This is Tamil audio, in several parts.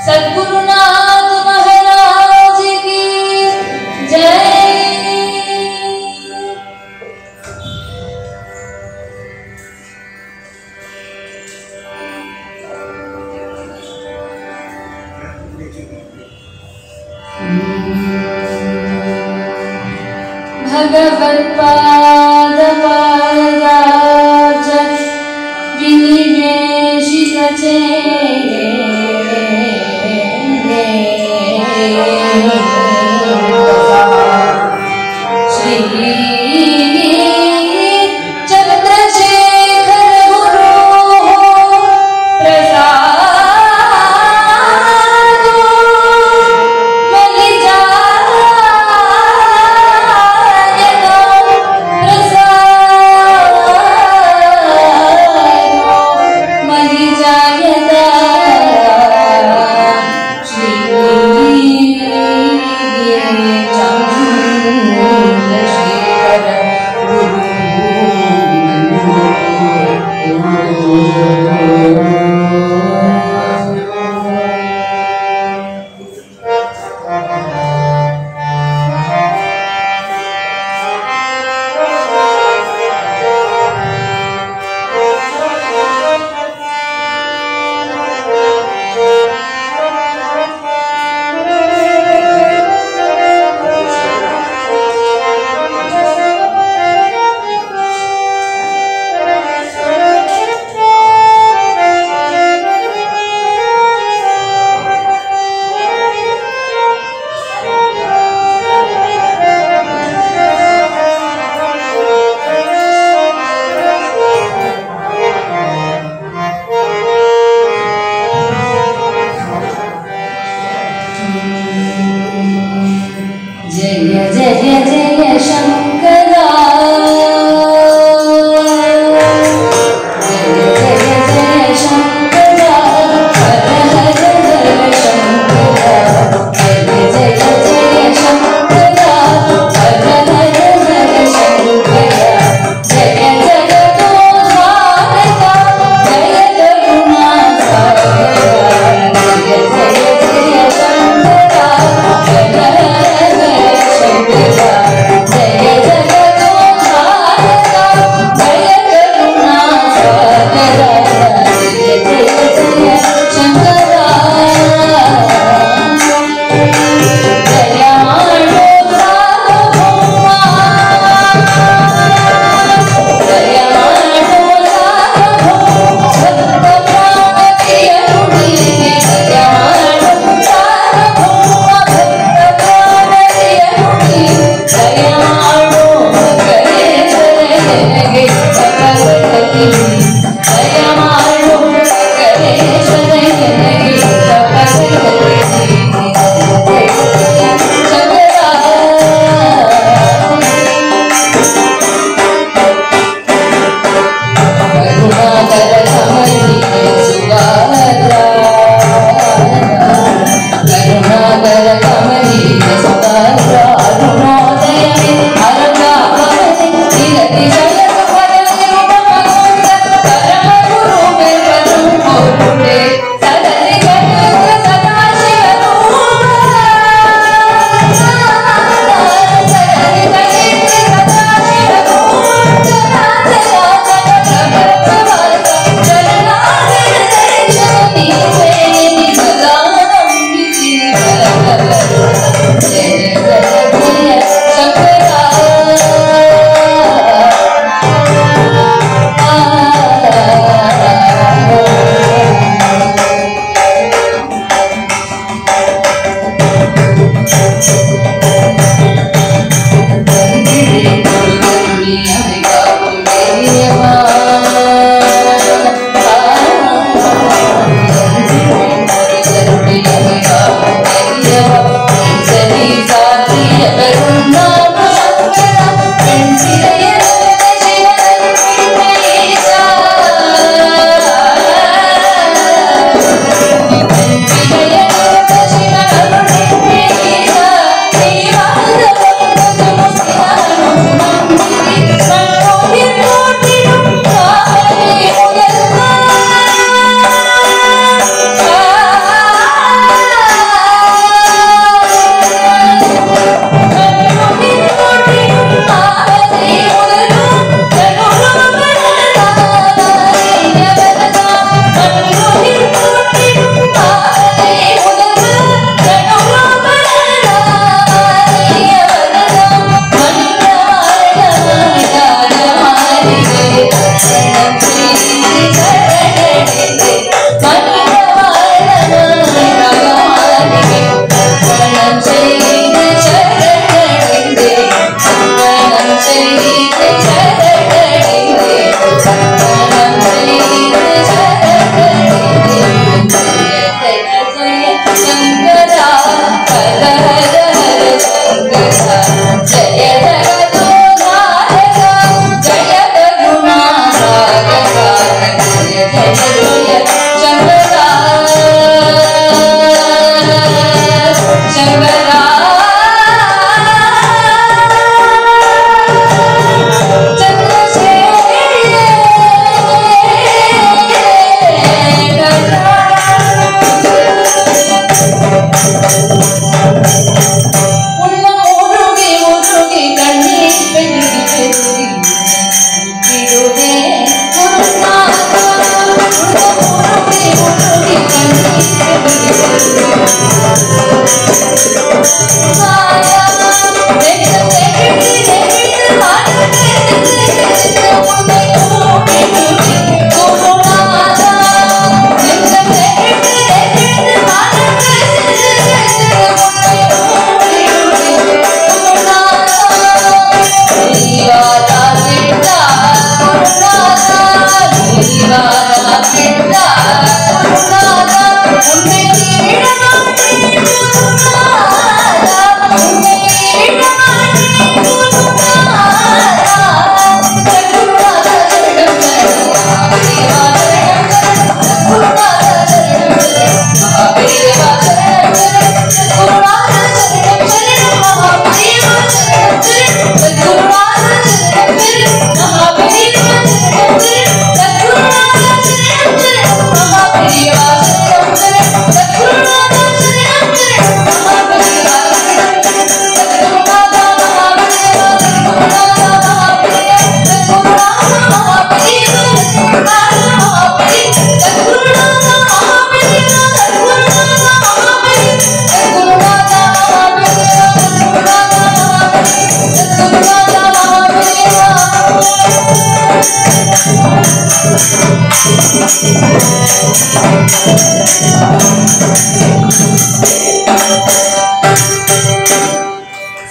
सद्गुरुनाथ महाराज की जय। भगवत्पादपादाब्ज विनिवेशितचेते श्री चंद्रशेखर गुरु प्रसाद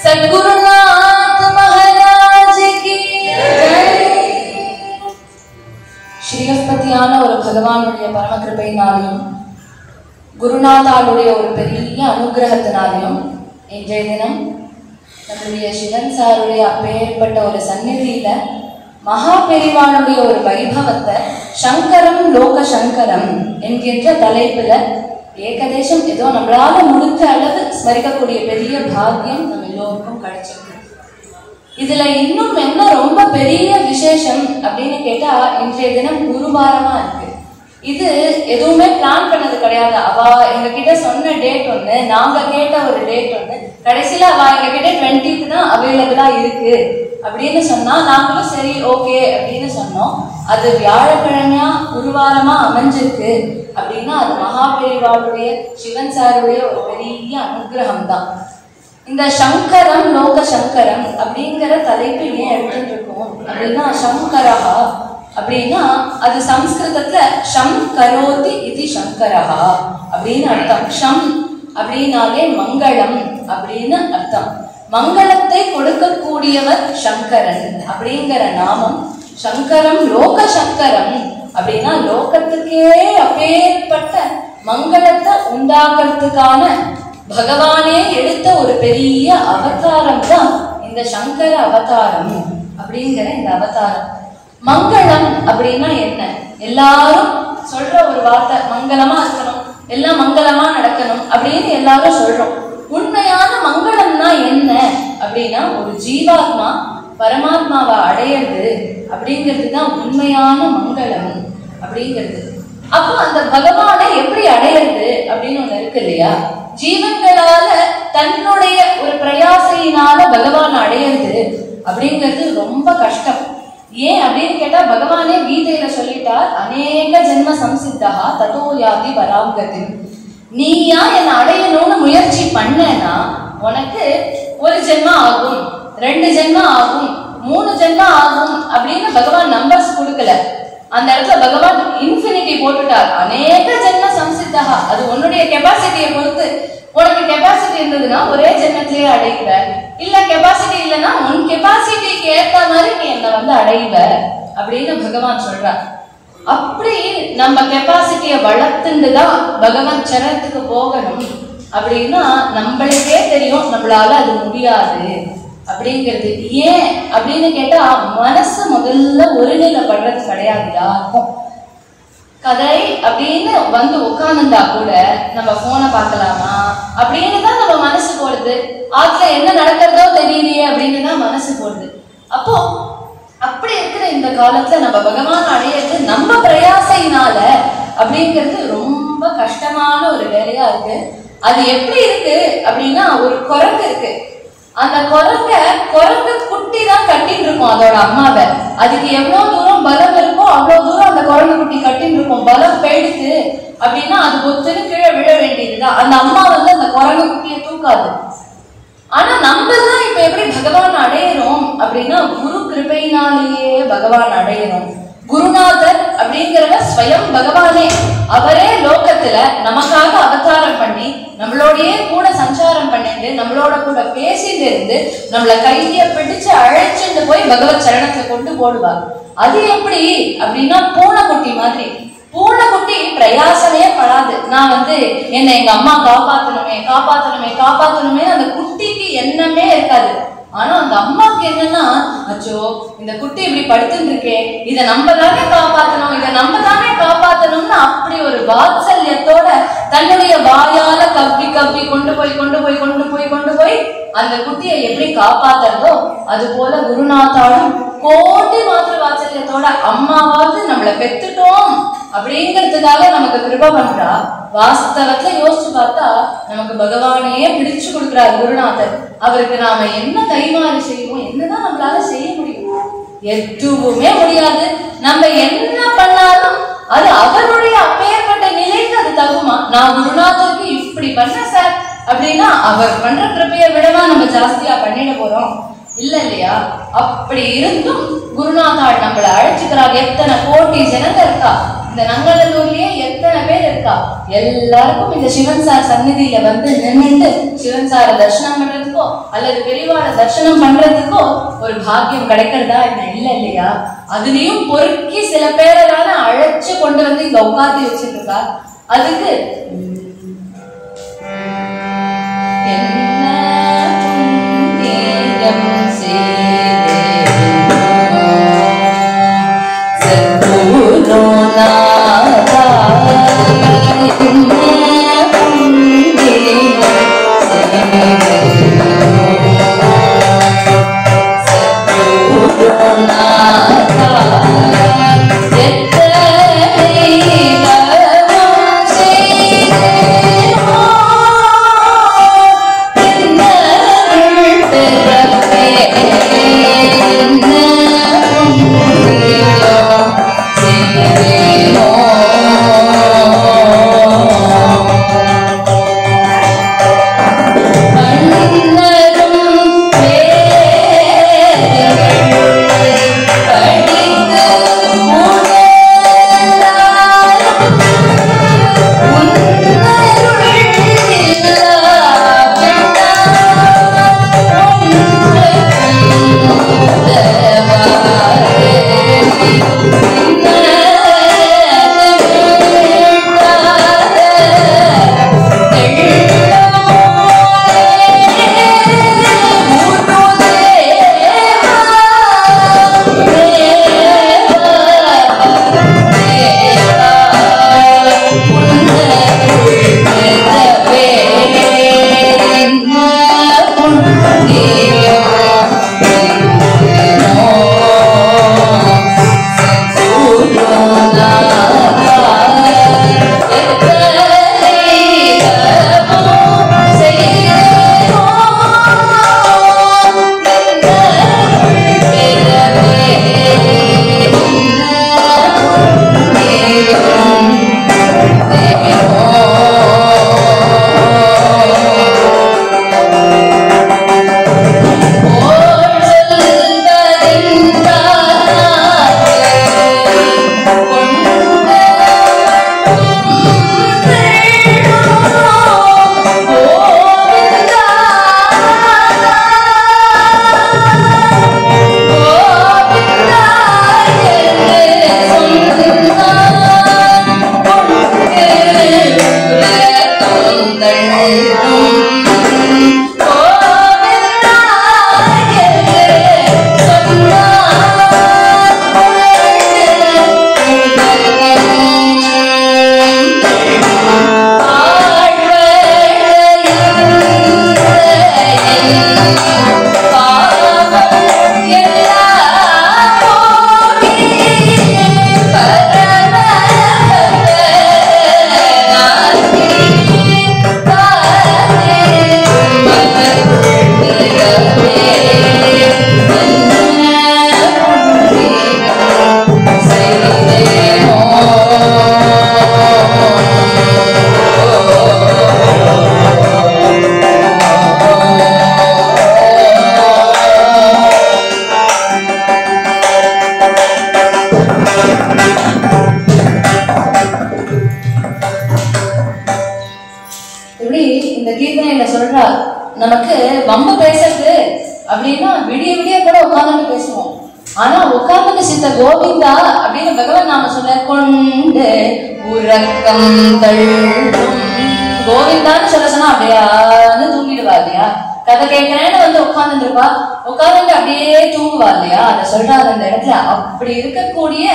सद्गुरुनाथ महाराज की ஸ்ரீஹஸ்பதியான ஒரு பகவானுடைய பரம கிருபையினாலையும் குருநாதாளுடைய ஒரு பெரிய அனுகிரகத்தினாலையும் இன்றைய தினம் நம்முடைய சிவன் சாருடைய அப்பேற்பட்ட ஒரு சந்நிதியில மகா பெரிவாளுடைய ஒரு வைபவத்தை சங்கரம் லோக சங்கரம் என்கின்ற தலைப்புல ஏகதேசம் ஏதோ நம்மளால முடிஞ்ச அளவு ஸ்மரிக்கக்கூடிய பெரிய பாக்கியம் நம்ம எல்லோருக்கும் கிடைச்சிருக்கு. இதுல இன்னும் என்ன ரொம்ப பெரிய விசேஷம் அப்படின்னு கேட்டா, இன்றைய தினம் குருவாரமா இருக்கு. இது எதுவுமே பிளான் பண்ணது கிடையாது. அவ எங்க கிட்ட சொன்ன டேட் ஒண்ணு, நாங்க கேட்ட ஒரு டேட் ஒண்ணு, கடைசியில அவ எங்க கிட்ட 20th தான் அவைலபிளா இருக்கு அப்படின்னு சொன்னா நாங்களும் சரி ஓகே அப்படின்னு சொன்னோம். அது வியாழக்கிழமையா குருவாரமா அமைஞ்சிருக்கு அப்படின்னா அது மகாபெரிவாளுடைய சிவன் சாருடைய ஒரு பெரிய அனுகிரகம் தான். இந்த சங்கரம் லோக சங்கரம் அப்படிங்கிற தலைப்பு ஏன் எடுத்துட்டு இருக்கோம் அப்படின்னா, சங்கரஹா அப்படின்னா அது சம்ஸ்கிருதத்துல ஷம் கரோதி இது சங்கரஹா அப்படின்னு அர்த்தம். ஷம் அப்படின்னாலே மங்களம் அப்படின்னு அர்த்தம். மங்களத்தை கொடுக்கக்கூடியவர் சங்கரன் அப்படிங்கிற நாமம். சங்கரம் லோக சங்கரம் அப்படின்னா லோகத்துக்கே அப்பேற்பட்ட மங்களத்தை உண்டாக்குறதுக்கான பகவானே எடுத்த ஒரு பெரிய அவதாரம் தான் இந்த சங்கர அவதாரம் அப்படிங்கிற இந்த அவதாரம். மங்களம் அப்படின்னா என்ன? எல்லாரும் சொல்ற ஒரு வார்த்தை, மங்களமா இருக்கணும், எல்லாம் மங்களமா நடக்கணும் அப்படின்னு எல்லாரும் சொல்றோம். உண்மையான மங்களம்னா என்ன அப்படின்னா, ஒரு ஜீவாத்மா பரமாத்மாவை அடையிறது அப்படிங்கிறது தான் உண்மையான மங்களம் அப்படிங்கிறது. அப்போ அந்த பகவானை எப்படி அடையிறது அப்படின்னு ஒண்ணு இருக்கு இல்லையா? ஜீவன்களால தன்னுடைய ஒரு பிரயாசையினால பகவான் அடையிறது அப்படிங்கிறது ரொம்ப கஷ்டம். ஏன் அப்படின்னு கேட்டா, பகவானே கீதையில சொல்லிட்டார், அநேக ஜென்ம சம்சித்தா ததோ யாதி பராங்கதி. நீயா என்ன அடையணும்னு முயற்சி பண்ணனா உனக்கு ஒரு ஜென்மம் ஆகும், 2 ஜென்மம் ஆகும், 3 ஜென்மம் ஆகும் அப்படின்னு பகவான் நம்பர்ஸ் கொடுக்கல. அந்த இடத்துல பகவான் இன்ஃபினிட்டி போட்டுட்டார். அநேக ஜென்ம சம்சித்தா, அது உன்னுடைய கெப்பாசிட்டியை பொறுத்து. உனக்கு கெப்பாசிட்டி இருந்ததுன்னா ஒரே ஜென்மத்திலேயே அடைவ, இல்ல கெப்பாசிட்டி இல்லைன்னா உன் கெப்பாசிட்டிக்கு ஏற்ற மாதிரி நீ என்ன அடைவ அப்படின்னு பகவான் சொல்றார். அப்படி நம்ம கெப்பாசிட்டியை வளர்த்துண்டுதான் பகவான் சரணத்துக்கு போகணும் அப்படின்னா நம்மளுக்கே தெரியும் நம்மளால அது முடியாது அப்படிங்கிறது. ஏன் அப்படின்னு கேட்டா, மனசு முதல்ல ஒருநிலைப்படுறது கிடையாது யாருக்கும். கதை அப்படின்னு உட்கார்ந்துட்டா கூட நம்ம போனை பார்க்கலாமா அப்படின்னு தான் நம்ம மனசு போடுது. ஆத்துல என்ன நடக்கிறதோ தெரியலையே அப்படின்னு தான் மனசு போடுது. அப்போ அப்படி இருக்கிற இந்த காலத்துல நம்ம பகவான் அடையிறது நம்ம பிரயாசையினால அப்படிங்கிறது ரொம்ப கஷ்டமான ஒரு வேலையா இருக்கு. அது எப்படி இருக்கு அப்படின்னா, ஒரு குரங்கு இருக்கு. அந்த குரங்கு குட்டி தான் கட்டின்னு இருக்கும் அதோட அம்மாவை. அதுக்கு எவ்வளவு தூரம் பலம் இருக்கோ அவ்வளவு தூரம் அந்த குரங்கு குட்டி கட்டின்னு இருக்கும். பலம் போயிடுச்சு அப்படின்னா அது ஒத்துன்னு கீழே விழ வேண்டியதுதான். அந்த அம்மா அந்த குரங்கு குட்டியை தூக்காது. ஆனா நம்ம தான் இப்ப எப்படி பகவான் அடையிறோம் அப்படின்னா, குரு கிருபையினாலேயே பகவான் அடையிறோம். குருநாதர் அப்படிங்கிறவர் ஸ்வயம் பகவானே. அவரே லோகத்துல நமக்காக அவதாரம் பண்ணி நம்மளோடயே கூட சஞ்சாரம் பண்ணிட்டு நம்மளோட கூட பேசிட்டு இருந்து நம்மள கைய பிடிச்சு அழைச்சிட்டு போய் பகவத் சரணத்தை கொண்டு போடுவார். அது எப்படி அப்படின்னா, பூனைக்குட்டி மாதிரி. பூனைக்குட்டி பிரயாசமே படாது. நான் என்னை எங்க அம்மா காப்பாத்தணுமே காப்பாத்தணுமே காப்பாத்தணுமே அந்த குட்டிக்கு எண்ணமே இருக்காது. ஆனா அந்த அம்மாவுக்கு என்னன்னா, அச்சோ இந்த குட்டி இப்படி படுத்துட்டு இருக்கே, இதை நம்ம தானே காப்பாத்தணும், இதை நம்ம தானே காப்பாத்தணும்னு அப்படி ஒரு வாத்சல்யத்தோட தன்னுடைய வாயால கவ்வி கவ்வி கொண்டு போய் அந்த குட்டியை எப்படி காப்பாத்துறதோ அது போல குருநாதாலும் கோடி மாத்திர வாத்சல்யத்தோட அம்மாவாவது நம்மளை பெத்துட்டோம் அப்படிங்கிறதுக்காக நமக்கு கிருபை பண்றா. வாஸ்தவத்துல யோசிச்சு பார்த்தா நமக்கு பகவானையே பிடிச்சு கொடுக்கிறார் குருநாதர். அவருக்கு நாம என்ன கைமாறு செய்வோம், என்னதான் நம்மளால செய்ய முடியும்? எதுவுமே முடியாது. நம்ம என்ன பண்ணாலும் அது அவருடைய அப்பேற்பட்ட நிலைக்கு அது தகுமா? நான் குருநாதருக்கு இப்படி பண்ண சார் அப்படின்னா அவர் பண்ற கிருபையை விடவா நம்ம ஜாஸ்தியா பண்ணிட போறோம்? இல்ல இல்லையா? அப்படி இருந்தும் குருநாதாள் நம்மளை அழைச்சுக்கிறார். எத்தனை கோடி ஜனங்க இருக்கா, இந்த நங்களூர்லயே எத்தனை பேர் இருக்கா, எல்லாருக்கும் இந்த சிவன் சார் சந்நிதியில வந்து நின்றுட்டு சிவன் சாரை தரிசனம் பண்றதுக்கோ அல்லது பெரியவாள தரிசனம் பண்றதுக்கோ ஒரு பாக்கியம் கிடைக்கிறதா என்ன? இல்லை இல்லையா? அதுலயும் பொறுக்கி சில பேரான அழைச்சு கொண்டு வந்து இங்க உட்காந்து வச்சிருக்கா. அதுக்கு என்ன புண்ணியம் நமக்கு வம்பு பேசுறது அப்படின்னா விடிய விடிய கூட உட்கார்ந்து பேசுவோம். ஆனா உட்கார்ந்து சித்த கோவிந்தா அப்படின்னு பகவான் நாம சொன்ன கொண்டு உறக்கம் தள்ளும் கோவிந்தான்னு சொல்ல சொன்னா அப்படியான்னு தூங்கிடுவா இல்லையா? கதை கேட்கிறேன்னு வந்து உட்கார்ந்து இருப்பா, உட்கார்ந்து அப்படியே தூங்குவா இல்லையா? அதை சொல்றாரு அந்த இடத்துல. அப்படி இருக்கக்கூடிய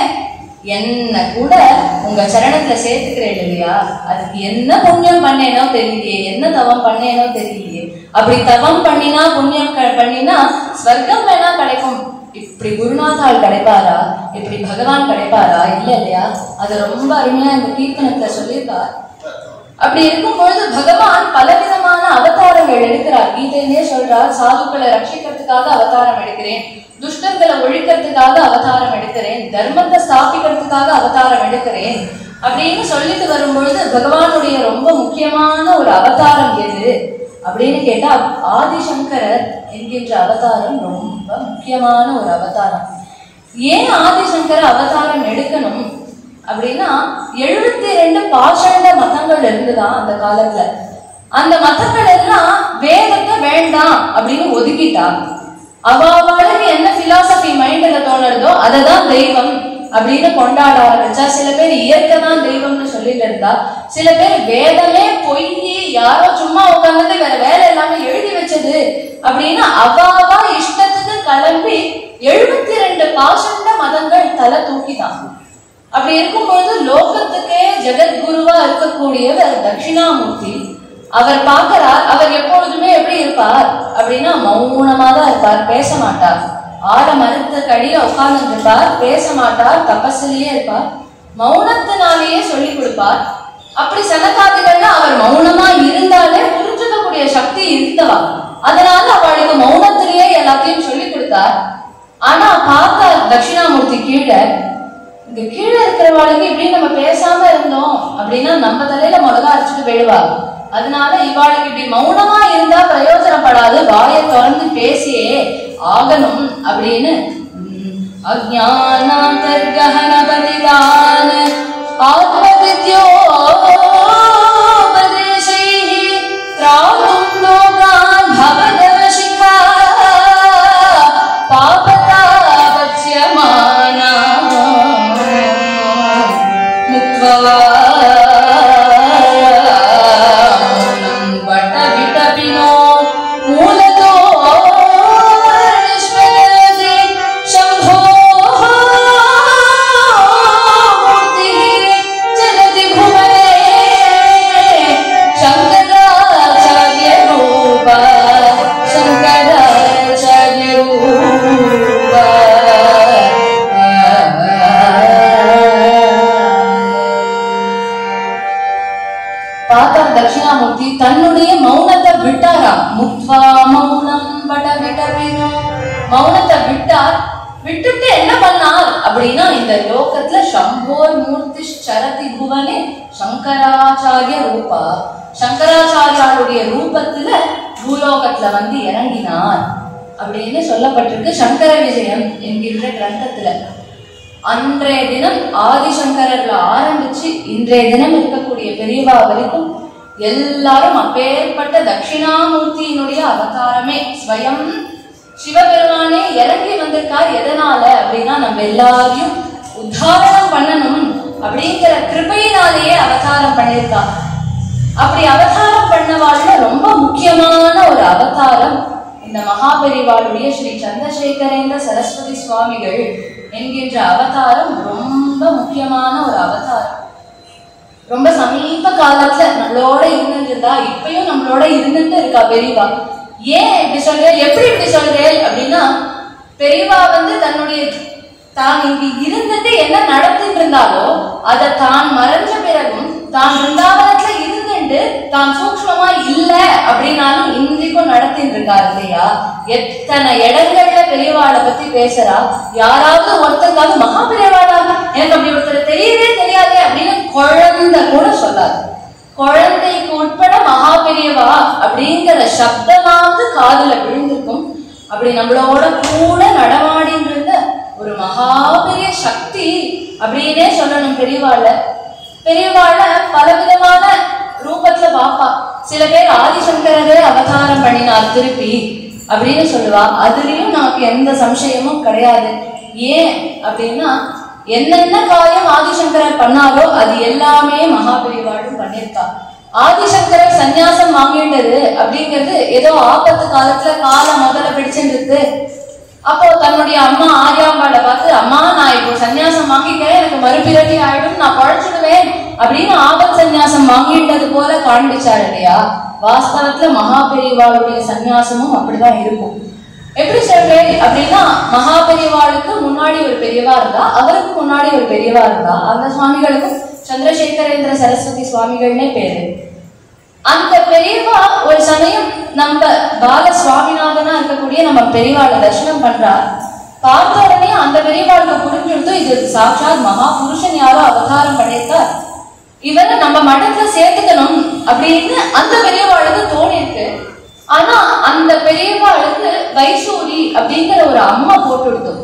என்ன கூட உங்க சரணத்துல சேர்த்துக்கிறேன் இல்லையா? அதுக்கு என்ன புண்ணியம் பண்ணேனோ தெரியலையே, என்ன தவம் பண்ணேனோ தெரியலையே. அப்படி தவம் பண்ணினா புண்ணியம் பண்ணினா ஸ்வர்க்கம் வேணா கிடைக்கும். இப்படி குருநாதால் கிடைப்பாரா? இப்படி பகவான் கிடைப்பாரா? இல்ல இல்லையா? அது ரொம்ப அருமையா இந்த கீர்த்தனத்துல சொல்லியிருக்கார். அப்படி இருக்கும் பொழுது பகவான் பலவிதமான அவதாரங்கள் எடுக்கிறார். கீதையிலே சொல்றார், சாதுக்களை ரட்சிக்கிறதுக்காக அவதாரம் எடுக்கிறேன், துஷ்டங்களை ஒழிக்கிறதுக்காக அவதாரம் எடுக்கிறேன், தர்மத்தை ஸ்தாபிக்கிறதுக்காக அவதாரம் எடுக்கிறேன் அப்படின்னு சொல்லிட்டு வரும்பொழுது பகவானுடைய ரொம்ப முக்கியமான ஒரு அவதாரம் எது அப்படின்னு கேட்டா ஆதிசங்கரர் என்கின்ற அவதாரம் ரொம்ப முக்கியமான ஒரு அவதாரம். ஏன் ஆதிசங்கர அவதாரம் எடுக்கணும் அப்படின்னா 72 பாஷண்ட மதங்கள் இருந்துதான் அந்த காலத்துல. அந்த மதங்கள் எல்லாம் வேதத்தை வேண்டாம் அப்படின்னு ஒதுக்கிட்டா. அவளுக்கு என்ன பிலாசபி மைண்ட்ல தோணுறதோ அததான் தெய்வம் அப்படின்னு கொண்டாட ஆரம்பிச்சா. சில பேர் இயற்கை தான் தெய்வம்னு சொல்லிட்டு இருந்தா, சில பேர் வேதமே பொய், யாரோ சும்மா உட்கார்ந்து வேற வேலை எல்லாமே எழுதி வச்சது அப்படின்னு அவாவா இஷ்டத்துக்கு கிளம்பி 72 பாஷண்ட மதங்கள் தலை தூக்கிதான். அப்படி இருக்கும்பொழுது லோகத்துக்கே ஜெகத்குருவா இருக்கக்கூடியவர் தட்சிணாமூர்த்தி. அவர் பார்க்கிறார். அவர் எப்பொழுதுமே எப்படி இருப்பார் அப்படின்னா மௌனமா தான் இருப்பார், பேச மாட்டார். ஆட மரத்துக்கு அடியில உட்கார்ந்து இருப்பார், பேச மாட்டார், தபஸ்லயே இருப்பார், மௌனத்தினாலேயே சொல்லி கொடுப்பார். அப்படி சனகாதிகள்னா அவர் மௌனமா இருந்தாலே புரிஞ்சுக்கக்கூடிய சக்தி இருந்தவா. அதனால அவளுக்கு மௌனத்திலேயே எல்லாத்தையும் சொல்லி கொடுத்தார். ஆனா பார்த்தா தட்சிணாமூர்த்தி கீழே, இங்க கீழே இருக்கிறவாளுக்கு இப்படி நம்ம பேசாம இருந்தோம் அப்படின்னா நம்ம தலையில மிளகா அரைச்சிட்டு போயிடுவா. அதனால இவாளுக்கு இப்படி மௌனமா இருந்தா பிரயோஜனப்படாது, வாயை திறந்து பேசியே ஆகணும் அப்படின்னு அஜ்ஞானாந்தர்கஹனபதிதான ஆத்மவித்யோபதேசைஹ த்ராதும் லோகான் பவதவசிகா பாபதாபத்யமானா முக்த்வா தட்சிணாமூர்த்தி தன்னுடைய மௌனத்தை விட்டாராம். முக்த்வா மௌனம் வட விடபினோ, மௌனத்தை விட்டார். விட்டுட்டு என்ன பண்ணார் அப்படின்னா இந்த லோகத்துல சம்போர் மூர்த்தி சரதி புவனே சங்கராச்சாரிய ரூபா, சங்கராச்சாரியாருடைய ரூபத்துல பூலோகத்துல வந்து இறங்கினார் அப்படின்னு சொல்லப்பட்டிருக்கு சங்கர விஜயம் என்கின்ற கிரந்தத்துல. அன்றைய தினம் ஆதிசங்கரர்ல ஆரம்பிச்சு இன்றைய தினம் இருக்கக்கூடிய பெரியவா வரைக்கும் எல்லாரும் அப்பேற்பட்ட தட்சிணாமூர்த்தியினுடைய அவதாரமே. ஸ்வயம் சிவபெருமானே இறங்கி வந்திருக்கார். எதனால அப்படின்னா நம்ம எல்லாரையும் உத்தாரணம் பண்ணணும் அப்படிங்கிற கிருபையினாலேயே அவதாரம் பண்ணியிருக்கார். அப்படி அவதாரம் பண்ணவாழ்ல ரொம்ப முக்கியமான ஒரு அவதாரம் இந்த மகாபெரிவாளுடைய ஸ்ரீ சந்திரசேகரேந்திர சரஸ்வதி சுவாமிகள் என்கின்ற அவதாரம் ரொம்ப முக்கியமான ஒரு அவதாரம். ரொம்ப சமீப காலத்துல நம்மளோட இருந்துருந்தா, இப்பயும் நம்மளோட இருந்துட்டு இருக்கா பெரியவா. ஏன் இப்படி சொல்றேன், எப்படி இப்படி சொல்றேன் அப்படின்னா, பெரியவா வந்து தன்னுடைய தான் இங்க இருந்துட்டு என்ன நடத்திட்டு இருந்தாலோ அதை தான் மறைஞ்ச பிறகும் தான் பிருந்தாவனத்துல இருந்துட்டு தான் சூக்ஷ்மமா இல்ல அப்படின்னாலும் இன்றைக்கும் நடத்திட்டு இருக்காரு இல்லையா. எத்தனை இடங்கள்ல பெரியவாளை பத்தி பேசுறா. யாராவது ஒருத்தருக்காவது மகா பெரியவாளா, எனக்கு அப்படி ஒருத்தர் தெரியவே தெரியாதே அப்படின்னு குழந்தை கூட சொல்லாது. குழந்தைக்கு உட்பட மகா பெரியவா அப்படிங்கிற சப்தமாவது காதுல விழுந்திருக்கும். அப்படி நம்மளோட கூட நடமாடின்னு இருந்த ஒரு மகாபெரிய சக்தி அப்படின்னே சொல்லணும் பெரியவாள. பெரியவாள பலவிதமான ரூபத்துல பாப்பா. சில பேர் ஆதிசங்கரரே அவதாரம் பண்ணினார் திருப்பி அப்படின்னு சொல்லுவா. அதுலயும் நமக்கு எந்த சம்சயமும் கிடையாது. ஏன் அப்படின்னா என்னென்ன காரியம் ஆதிசங்கரர் பண்ணாரோ அது எல்லாமே மகாபெரிவாளும் பண்ணியிருக்கா. ஆதிசங்கரர் சன்னியாசம் வாங்கிட்டது அப்படிங்கிறது ஏதோ ஆபத்து காலத்துல காலம் முதல்ல பிடிச்சிருக்கு. அப்போ தன்னுடைய அம்மா ஆரியாம்பாளை பார்த்து, அம்மா நான் இப்போ சன்னியாசம் வாங்கிட்டேன், எனக்கு மறுபிறவி ஆயிடும், நான் பழச்சிடுவேன் அப்படின்னு ஆபத் சன்னியாசம் வாங்கிட்டது போல காண்பிச்சார் இல்லையா. வாஸ்தவத்துல மகாபெரிவாளுடைய சன்னியாசமும் அப்படிதான் இருக்கும். எப்படி சொல்றேன் அப்படின்னா, மகாபெரிவாளுக்கு முன்னாடி ஒரு பெரியவா இருந்தா, அவருக்கு முன்னாடி ஒரு பெரியவா இருந்தா. அந்த சுவாமிகளுக்கும் சந்திரசேகரேந்திர சரஸ்வதி சுவாமிகள்னே பேரு. அந்த பெரியவா ஒரு சமயம் நம்ம பால சுவாமிநாதனா இருக்கக்கூடிய நம்ம பெரியவாளை தரிசனம் பண்றா. பார்த்த உடனே அந்த பெரியவாளுக்கு புரிஞ்சுடுத்து இது சாட்சாத் மகா புருஷன் யாரோ அவதாரம் பண்ணியிருக்கார், இவரை நம்ம மடத்துல சேர்த்துக்கணும் அப்படின்னு அந்த பெரியவாளுக்கு தோணிருக்கு. ஆனா அந்த பெரியவாளுக்கு வைசூரி அப்படிங்கிற ஒரு அம்மா போட்டு கொடுத்தோம்.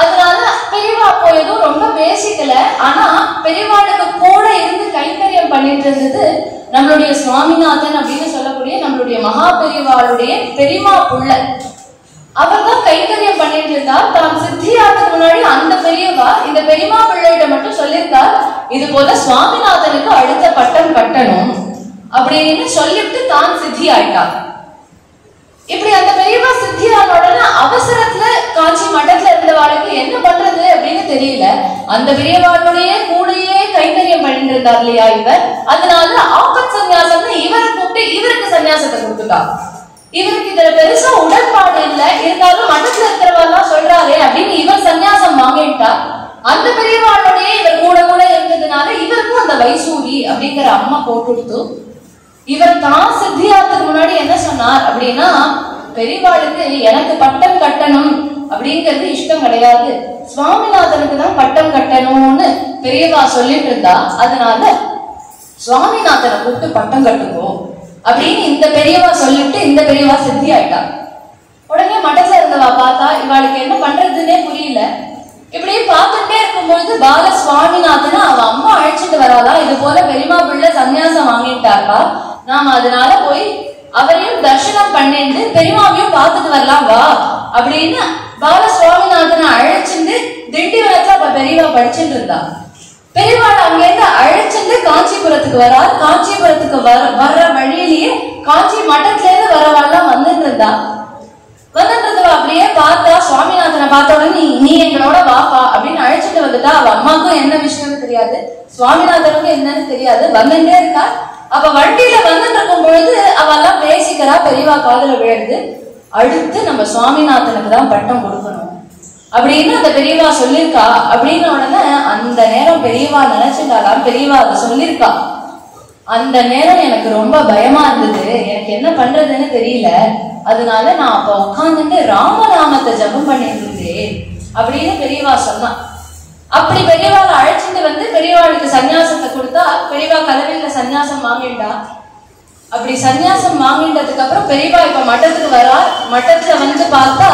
அதனால பெரியவா போயதும் ரொம்ப பேசிக்கல. ஆனா பண்ணிட்டு இருந்தது நம்மளுடைய சுவாமிநாதன் அப்படின்னு சொல்லக்கூடிய நம்மளுடைய மகா பெரியவாளுடைய பெரியமா புள்ள. அவர் தான் கைங்கரியம் பண்ணிட்டு இருந்தார். தான் சித்தியாத்துக்கு முன்னாடி அந்த பெரியவா இந்த பெரியமா பிள்ளைகிட்ட மட்டும் சொல்லியிருக்கார், இது போல சுவாமிநாதனுக்கு அடுத்த பட்டம் கட்டணும் அப்படின்னு சொல்லிட்டு தான் சித்தி ஆயிட்டார். இப்படி அந்த பெரியவா சித்தியான உடனே அவசரத்துல காஞ்சி மட்டத்துல இருந்தவாளுக்கு என்ன பண்றது அப்படின்னு தெரியல. அந்த பெரியவாளுடைய கூடையே கைங்கரியம் பண்ணிட்டு இருந்தார் இல்லையா இவர், அதனால ஆபத் சன்னியாசம்னு இவரை கூப்பிட்டு இவருக்கு சன்னியாசத்தை கொடுத்துட்டார். இவருக்கு இதுல பெருசா உடன்பாடு இல்லை, இருந்தாலும் மட்டத்துல இருக்கிறவெல்லாம் சொல்றாரு அப்படின்னு இவர் சன்னியாசம் வாங்கிட்டார். அந்த பெரியவாளுடைய இவர் கூட கூட இருந்ததுனால இவருக்கும் அந்த வைசூரி அப்படிங்கிற அம்மா போட்டு இவர் தான் சித்தியாத்துக்கு முன்னாடி என்ன சொன்னார் அப்படின்னா, பெரியவாளுக்கு எனக்கு பட்டம் கட்டணும் அப்படிங்கிறது இஷ்டம் கிடையாது, சுவாமிநாதனுக்கு தான் பட்டம் கட்டணும்னு பெரியவா சொல்லிட்டு இருந்தா, அதனால சுவாமிநாதனை கூப்பிட்டு பட்டம் கட்டுங்கோ அப்படின்னு இந்த பெரியவா சொல்லிட்டு இந்த பெரியவா சித்தி ஆயிட்டா. உடனே மட்டத்துல இருந்தவா பார்த்தா இவாளுக்கு என்ன பண்றதுன்னே புரியல. இப்படியே பார்த்துட்டே இருக்கும்பொழுது பால சுவாமிநாதனை அவ அம்மா அழைச்சிட்டு வராதா, இது போல பெரியமா பிள்ளை சன்னியாசம் வாங்கிட்டாப்பா, நாம அதனால போய் அவரையும் தரிசனம் பண்ணிட்டு பெரியமாவையும் பார்த்துட்டு வரலாம் வா அப்படின்னு பால சுவாமிநாதனை அழைச்சிட்டு திண்டிவனத்துல அப்ப பெரியவா படிச்சுட்டு இருந்தா. பெரியவாளை அங்கிருந்து அழைச்சிட்டு காஞ்சிபுரத்துக்கு வரா. காஞ்சிபுரத்துக்கு வர்ற வழியிலேயே காஞ்சி மட்டத்துல இருந்து வரவாள்லாம் வந்துட்டு இருந்தா. அப்படியே பார்த்தா சுவாமிநாதனை பார்த்த உடனே நீ எங்களோட வாப்பா அப்படின்னு அழைச்சிட்டு வந்துட்டா. அவ அம்மாவுக்கும் என்ன விஷயம்னு தெரியாது, சுவாமிநாதனுக்கும் என்னன்னு தெரியாது, வந்துட்டே இருக்கா. அப்ப வண்டியில வந்துட்டு இருக்கும் பொழுது அவெல்லாம் பேசிக்கிறா. பெரியவா காதுல விழுது, அடுத்து நம்ம சுவாமிநாதனுக்கு தான் பட்டம் கொடுக்கணும் அப்படின்னு அந்த பெரியவா சொல்லியிருக்கா. அப்படின்னு உடனே அந்த நேரம் பெரியவா நினைச்சுட்டாலாம், பெரியவா அதை சொல்லியிருக்கா. அந்த நேரம் எனக்கு ரொம்ப பயமா இருந்தது, எனக்கு என்ன பண்றதுன்னு தெரியல, அதனால நான் அப்ப உட்காந்துட்டு ராமநாமத்தை ஜபம் பண்ணிட்டு இருந்தேன் அப்படின்னு பெரியவா சொன்னான். அப்படி பெரியவாளை அழைச்சிட்டு வந்து பெரியவாளுக்கு சன்னியாசத்தை கொடுத்தா. பெரியவா கலவையில சன்னியாசம் வாங்கிட்டா. அப்படி சன்னியாசம் வாங்கிட்டதுக்கு அப்புறம் பெரியவா இப்ப மட்டத்துக்கு வரா. மட்டத்துல வந்து பார்த்தா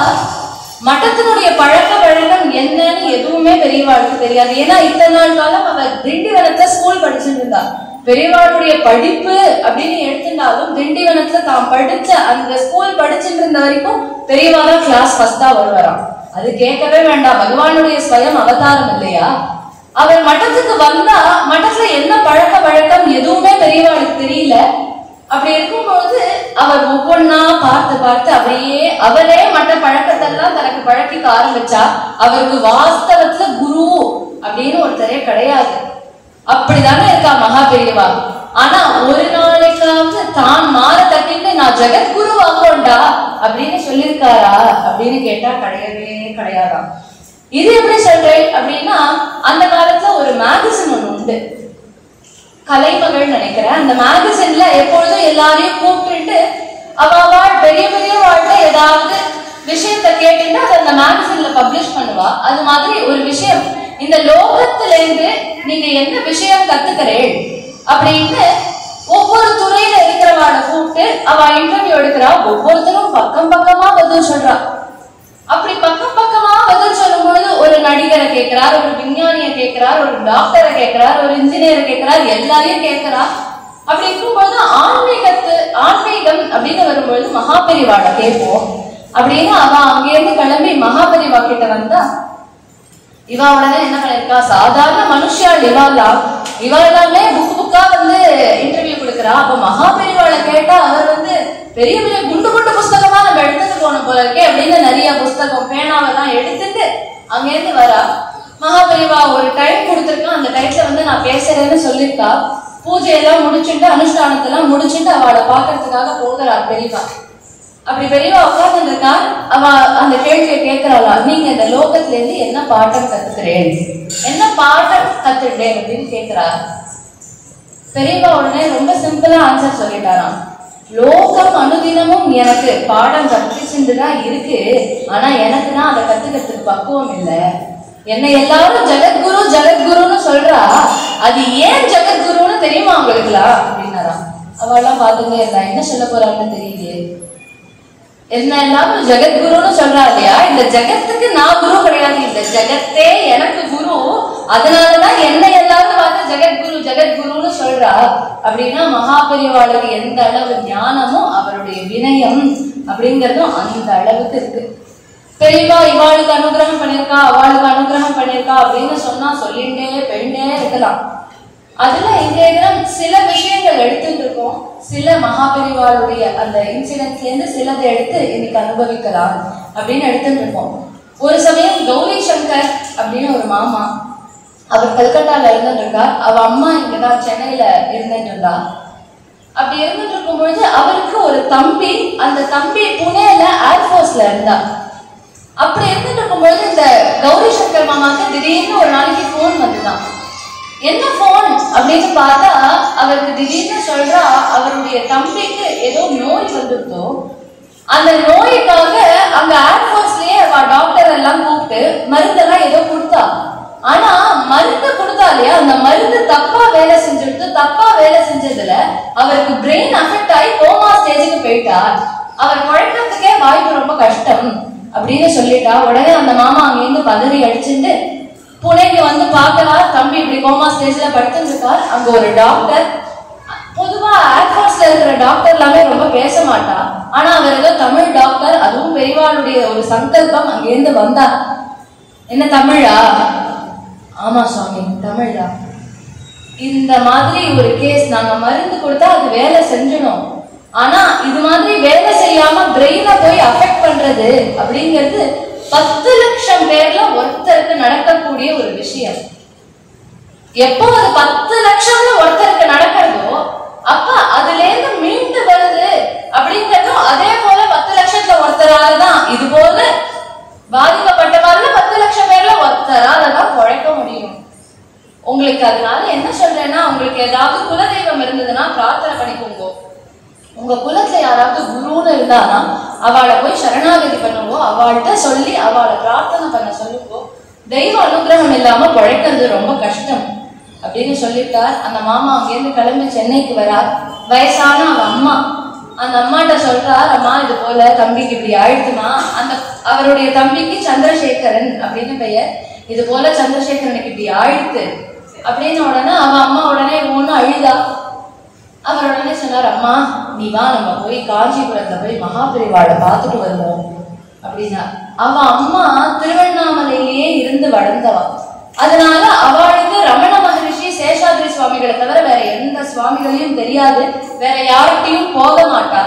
மட்டத்தினுடைய பழக்க வழக்கம் என்னன்னு எதுவுமே பெரியவாளுக்கு தெரியாது. ஏன்னா இத்தனை நாள் காலம் அவ திண்டிவனத்துல ஸ்கூல் படிச்சுட்டு இருந்தா. பெரியவாளுடைய படிப்பு அப்படின்னு எடுத்துட்டாலும் திண்டிவனத்துல தான் படிச்ச அந்த ஸ்கூல் படிச்சுட்டு இருந்த வரைக்கும் பெரியவா தான் கிளாஸ் ஃபர்ஸ்டா வருவாராம். அது கேட்கவே வேண்டாம், பகவானுடைய ஸ்வயம் அவதாரம் இல்லையா. அவர் மட்டத்துக்கு வந்தா மட்டத்துல என்ன பழக்க வழக்கம் எதுவுமே பெரியவாளுக்கு தெரியல. அப்படி இருக்கும்போது அவர் ஒவ்வொன்னா பார்த்து பார்த்து அப்படியே அவரே மற்ற பழக்கத்தெல்லாம் தனக்கு பழக்கிக்க ஆரம்பிச்சா. அவருக்கு வாஸ்தவத்துல குரு அப்படின்னு ஒருத்தரே கிடையாது. அப்படிதானே இருக்கா மகா பெரியவா. ஆனா ஒரு நாளைக்காவது தான் மாற தட்டிட்டு நான் ஜெகத்குரு ஆகோண்டா அப்படின்னு சொல்லியிருக்காரா அப்படின்னு கேட்டா கிடையவே கிடையாதான். இது எப்படி சொல்றேன் அப்படின்னா, அந்த காலத்துல ஒரு மேகசின் ஒண்ணு உண்டு, கலைமகள் நினைக்கிறேன். அந்த மேகசின்ல எப்பொழுதும் எல்லாரையும் கூப்பிட்டு அவள் பெரிய பெரிய வாழ்க்கை ஏதாவது விஷயத்த கேட்டுட்டு அதை அந்த மேகசின்ல பப்ளிஷ் பண்ணுவா. அது மாதிரி ஒரு விஷயம், இந்த லோகத்துல இருந்து நீங்க என்ன விஷயம் கத்துக்கிறேன் அப்படின்னு ஒவ்வொரு துறையில இருக்கிறவாளை கூப்பிட்டு அவ இன்டர்வியூ எடுக்கிறா. ஒவ்வொருத்தரும் பக்கம் பக்கமா பதில் சொல்றா. அப்படி பக்கம் பக்கமா பதில் சொல்லும் பொழுது ஒரு நடிகரை கேட்கிறார், ஒரு விஞ்ஞானியை கேட்கிறார், ஒரு டாக்டரை கேட்கிறார், ஒரு இன்ஜினியரை கேட்கிறார், எல்லாரையும் கேட்கிறார். அப்படி இருக்கும்பொழுது ஆன்மீகம் அப்படின்னு வரும்பொழுது மகாபெரிவாளை கேட்போம் அப்படின்னு அவ அங்கிருந்து கிளம்பி மகாபெரிவா கிட்ட வந்தா. இவா உடனே என்ன பண்ணிருக்கா, சாதாரண மனுஷியாள் இவாளாமே புக்கா வந்து இன்டர்வியூ கொடுக்குறா. அப்ப மகாபெரிவாளை கேட்டா அவர் வந்து பெரிய பெரிய குண்டு குண்டு புஸ்தகமா நம்ம எடுத்துட்டு போன போல இருக்கே அப்படின்னு நிறைய புஸ்தகம் பேனாவெல்லாம் எடுத்துட்டு அங்கேருந்து வரா. மகாபெரிவா ஒரு டைம் கொடுத்துருக்கா, அந்த டைம்ல வந்து நான் பேசுறேன்னு சொல்லியிருக்கா. பூஜையெல்லாம் முடிச்சுட்டு அனுஷ்டானத்தெல்லாம் முடிச்சுட்டு அவளை பாக்குறதுக்காக போகிறா பெரியவா. அப்படி பெரியவா உட்கார்ந்து இருக்கா. அவ அந்த கேள்வியை கேட்கிறாளா, நீங்க இந்த லோகத்துல இருந்து என்ன பாடம் கத்துக்கிறேன், என்ன பாடம் கத்துட்டேன் அப்படின்னு கேட்கிறா. பெரியவா உடனே ரொம்ப சிம்பிளா ஆன்சர் சொல்லிட்டாராம், லோகம் அனுதினமும் எனக்கு பாடம் கற்பிச்சுட்டுதான் இருக்கு, ஆனா எனக்கு தான் அதை கத்துக்கிறதுக்கு பக்குவம் இல்லை. என்னை எல்லாரும் ஜெகத்குரு ஜெகத்குருன்னு சொல்றா, அது ஏன் ஜெகத்குருன்னு தெரியுமா உங்களுக்குலாம் அப்படின்னாராம். அவெல்லாம் பாத்துங்க நான் என்ன சொல்ல போறான்னு தெரியலையே, என்ன எல்லாரும் ஜெகத்குருன்னு சொல்றா இல்லையா, இந்த ஜெகத்துக்கு நான் குரு கிடையாது, இந்த ஜெகத்தே எனக்கு குரு, அதனாலதான் என்னை எல்லாரும் பார்த்து ஜெகத்குருன்னு சொல்றா அப்படின்னா மகாபெரிவாளுக்கு எந்த அளவு ஞானமும் அவருடைய வினயம் அப்படிங்கிறதும் அந்த அளவுக்கு இருக்கு. பெரியவா இவாளுக்கு அனுகிரகம் பண்ணிருக்கா, அவளுக்கு அனுகிரகம் பண்ணிருக்கா அப்படின்னு சொன்னா சொல்லிட்டே போயிட்டே இருக்கலாம். அதுல இன்றைய தினம் சில விஷயங்கள் எடுத்துட்டு இருக்கோம். சில மகாபெரிவாளுடைய அந்த இன்சிடென்ட்ஸ்ல இருந்து சிலதை எடுத்து இன்னைக்கு அனுபவிக்கலாம் அப்படின்னு எடுத்துட்டு இருக்கோம். ஒரு சமயம் கௌரி சங்கர் அப்படின்னு ஒரு மாமா, அவர் கல்கட்டால இருந்துட்டு இருக்கார். அவ அம்மா இங்கதான் சென்னையில இருந்துட்டு இருந்தா. அப்படி இருந்துட்டு இருக்கும் பொழுது அவருக்கு ஒரு தம்பி, அந்த தம்பி புனேல ஏர்போர்ஸ்ல இருந்தா. அப்படி இருந்துட்டு இருக்கும்பொழுது இந்த கௌரி சங்கர் மாமாக்கு திடீர்னு ஒரு நாளைக்கு போன் வந்துதான். என்ன போன் அப்படின்னு பார்த்தா அவருக்கு திடீர்னு சொல்றா அவருடைய தம்பிக்கு ஏதோ நோய் வந்துருந்தோ, அந்த நோய்க்காக அங்க ஏர்போர்ஸ்லயே அவ டாக்டர் எல்லாம் கூப்பிட்டு மருந்தெல்லாம் ஏதோ கொடுத்தா. ஆனா மருந்து கொடுத்தா இல்லையா, அந்த மருந்து தப்பா வேலை செஞ்சுட்டு தப்பா வேலை செஞ்சதுல அவருக்கு பிரெயின் அஃபெக்ட் ஆகி கோமா ஸ்டேஜுக்கு போயிட்டார். அவர் குழப்பத்துக்கே வாய்ப்பு ரொம்ப கஷ்டம் அப்படின்னு சொல்லிட்டா. உடனே அந்த மாமா அங்கிருந்து பதறி அடிச்சுட்டு புனேக்கு வந்து பார்க்கலாம். தம்பி இப்படி கோமா ஸ்டேஜ்ல படுத்துட்டு இருக்கார். அங்க ஒரு டாக்டர், பொதுவா ஏர்போர்ட்ஸ்ல இருக்கிற டாக்டர் எல்லாமே ரொம்ப பேச மாட்டா. ஆனா அவர் ஏதோ தமிழ் டாக்டர், அதுவும் பெரியவாளுடைய ஒரு சங்கல்பம். அங்கிருந்து வந்தார். என்ன தமிழா? ஆமா சுவாமி தமிழா. இந்த மாதிரி ஒரு கேஸ், நாங்க மருந்து கொடுத்தா அது வேலை செஞ்சிடும். ஆனா இது மாதிரி வேலை செய்யாம பிரெயினை போய் அஃபெக்ட் பண்றது அப்படிங்கிறது 10 லட்சம் பேர்ல ஒருத்தருக்கு நடக்கக்கூடிய ஒரு விஷயம். எப்போ அது 10 லட்சம்ல ஒருத்தருக்கு நடக்கிறதோ அப்ப அதுல இருந்து மீண்டு வருது அப்படிங்கிறதும் அதே போல 10 லட்சத்துல ஒருத்தராலதான் இது போல பாதிக்கப்பட்டவர்கள் 10 லட்சம் பேர்ல ஒருத்தராலதான் குழைக்க முடியும். உங்களுக்கு அதனால என்ன சொல்றேன்னா, உங்களுக்கு ஏதாவது குலதெய்வம் இருந்ததுன்னா பிரார்த்தனை பண்ணிக்கோங்க. உங்க குலத்துல யாராவது குருன்னு இருந்தானா அவளை போய் சரணாகதி பண்ணுவோ, அவள்கிட்ட சொல்லி அவளை பிரார்த்தனை பண்ண சொல்லுவோ. தெய்வ அனுகிரகம் இல்லாம குழைக்கிறது ரொம்ப கஷ்டம் அப்படின்னு சொல்லிட்டார். அந்த மாமா அங்கேருந்து கிளம்பி சென்னைக்கு வரார். வயசான அவ அம்மா, அந்த அம்மாட்ட சொல்றார், அம்மா இது போல தம்பிக்கு இப்படி ஆயிடுத்துமா. அந்த அவருடைய தம்பிக்கு சந்திரசேகரன் அப்படின்னு பெயர். இது போல சந்திரசேகரனுக்கு இப்படி ஆயிடுத்து அப்படின்னு உடனே அவ அம்மா உடனே ஒண்ணு அழுதா. அவர் உடனே சொன்னார், அம்மா நீ வா நம்ம போய் காஞ்சிபுரத்துல போய் மகாபெரிவாளை பார்த்துட்டு வருவோம் அப்படின்னா. அவ அம்மா திருவண்ணாமலையிலேயே இருந்து வளர்ந்தவா. அதனால அவளுக்கு ரமண மகரிஷி சேஷாத்ரி சுவாமிகளை தவிர வேற எந்த சுவாமிகளையும் தெரியாது, வேற யார்கிட்டையும் போக மாட்டா.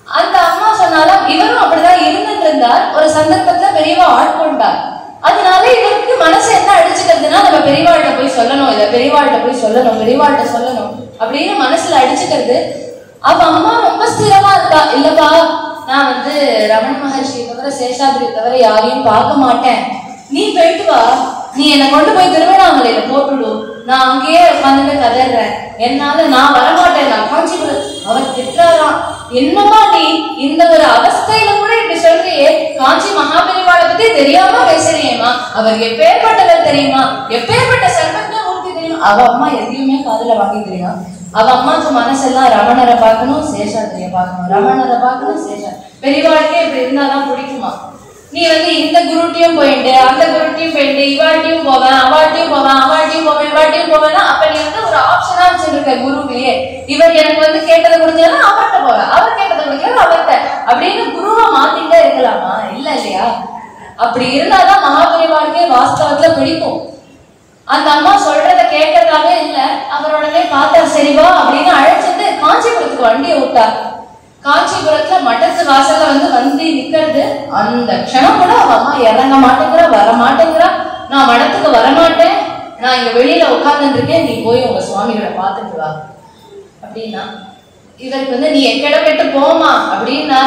அந்த அம்மா சொன்னாலும் இவரும் அப்படிதான் இருந்துட்டு இருந்தார். ஒரு சந்தர்ப்பத்துல பெரியவா ஆட்கொண்டார். அதனால இவருக்கு மனசு என்ன அடிச்சுக்கிறதுனா, நம்ம பெரியவாள்கிட்ட போய் சொல்லணும், இதை பெரியவாள்கிட்ட போய் சொல்லணும், பெரியவாள்கிட்ட சொல்லணும் அப்படின்னு மனசுல அடிச்சுக்கிறது. அவ அம்மா ரொம்ப ஸ்திரமா இருக்கா. இல்லப்பா நான் ரமண மகர்ஷியை தவிர சேஷாத்ரி தவிர யாரையும் பார்க்க மாட்டேன், நீ போயிட்டு வா, நீ என்னை கொண்டு போய் திருவண்ணாமலையில போட்டுடு, நான் அங்கேயே உட்காந்துட்டு கதறேன், என்னால நான் வரமாட்டேன், நான் காஞ்சிபுரம். அவர் திட்டுறாராம், என்னமா நீ இந்த ஒரு அவஸ்தையில கூட இப்படி சொல்றியே, காஞ்சி மகாபெரிவாளை பத்தி தெரியாம பேசுறியேமா, அவர் எப்பேற்பட்டவர் தெரியுமா, எப்பேற்பட்ட சர்வஜ மூர்த்தி தெரியுமா. அவ அம்மா எதையுமே காதுல வாங்கி தெரியும். அவ அம்மாக்கு மனசெல்லாம் ரமணரை பார்க்கணும், சேஷாத்ரியை பார்க்கணும், ரமணரை பார்க்கணும், சேஷாத்ரி. பெரியவாளுக்கே இப்படி இருந்தாதான் பிடிக்குமா. நீ இந்த குருட்டையும் போயிட்டு அந்த குருட்டையும் போயிட்டு இவாழ்ட்டையும் போவேன், அவாழ்ட்டையும் போவேன், அவாழ்ட்டையும் போவேன், இவாழ்ட்டையும் போவேன்னா அப்ப நீ ஒரு ஆப்ஷனா வச்சிருக்க குருவிலேயே. இவர் எனக்கு கேட்டதை கொடுத்தா அவர்கிட்ட போவேன், அவர் கேட்டதை கொடுக்கல அவர்கிட்ட அப்படின்னு குருவா மாத்திட்டே இருக்கலாமா? இல்ல இல்லையா? அப்படி இருந்தாதான் மகாபெரிவாளுக்கே வாஸ்தவத்துல பிடிக்கும். அந்த அம்மா சொல்றத கேட்கறதாவே இல்ல. அவரோடனே பார்த்தா சரிவா அப்படின்னு அழைச்சிட்டு காஞ்சிபுரத்துக்கு வண்டியை விட்டார். காஞ்சிபுரத்துல மட்டத்து வாசல்ல வந்து நிக்கிறது. அந்த க்ஷணம் கூட அவ அம்மா இறங்க மாட்டேங்கிறா, வர மாட்டேங்கிறா. நான் மடத்துக்கு வரமாட்டேன், நான் இங்க வெளியில உட்கார்ந்து இருக்கேன், நீ போய் உங்க சுவாமிகளை பார்த்துட்டு வா அப்படின்னா. இவருக்கு நீ எக்கடப்பட்டு போமா அப்படின்னா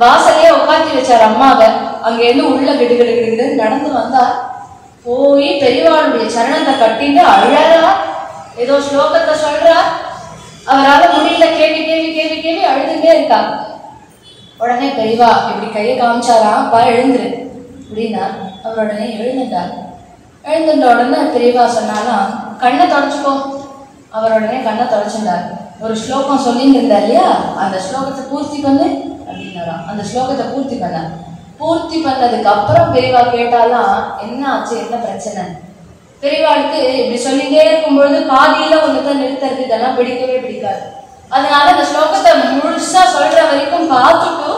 வாசலையே உட்காந்து வச்சார் அம்மாவை. அங்க இருந்து உள்ள கிடுகிடுகிடுன்னு நடந்து வந்தார். போய் பெரியவாளுடைய சரணத்தை கட்டிட்டு அழறா, ஏதோ ஸ்லோகத்தை சொல்றா. அவரால் முடியல, கேவி கேவி கேவி கேவி அழுதுட்டே இருக்கா. உடனே பெரியவா இப்படி கையை காமிச்சாராம், பா எழுந்துரு அப்படின்னா. அவர் உடனே எழுந்துட்டார். எழுந்துட்ட உடனே பெரியவா சொன்னாலாம், கண்ணை தொடச்சுக்கோ. அவர் உடனே கண்ணை தொடச்சுட்டார். ஒரு ஸ்லோகம் சொல்லிட்டு இருந்தார் இல்லையா, அந்த ஸ்லோகத்தை பூர்த்தி பண்ணு அப்படின்னாராம். அந்த ஸ்லோகத்தை பூர்த்தி பண்ண. பூர்த்தி பண்ணதுக்கு அப்புறம் பெரியவா கேட்டாலாம், என்ன ஆச்சு, என்ன பிரச்சனை பெரியவாளுக்கு இப்படி சொல்லிட்டே இருக்கும்பொழுது பாதியில ஒண்ணுதான் நிறுத்துறது இதெல்லாம் பிடிக்கவே பிடிக்காது. அதனால அந்த ஸ்லோகத்தை முழுசா சொல்ற வரைக்கும் பார்த்துட்டு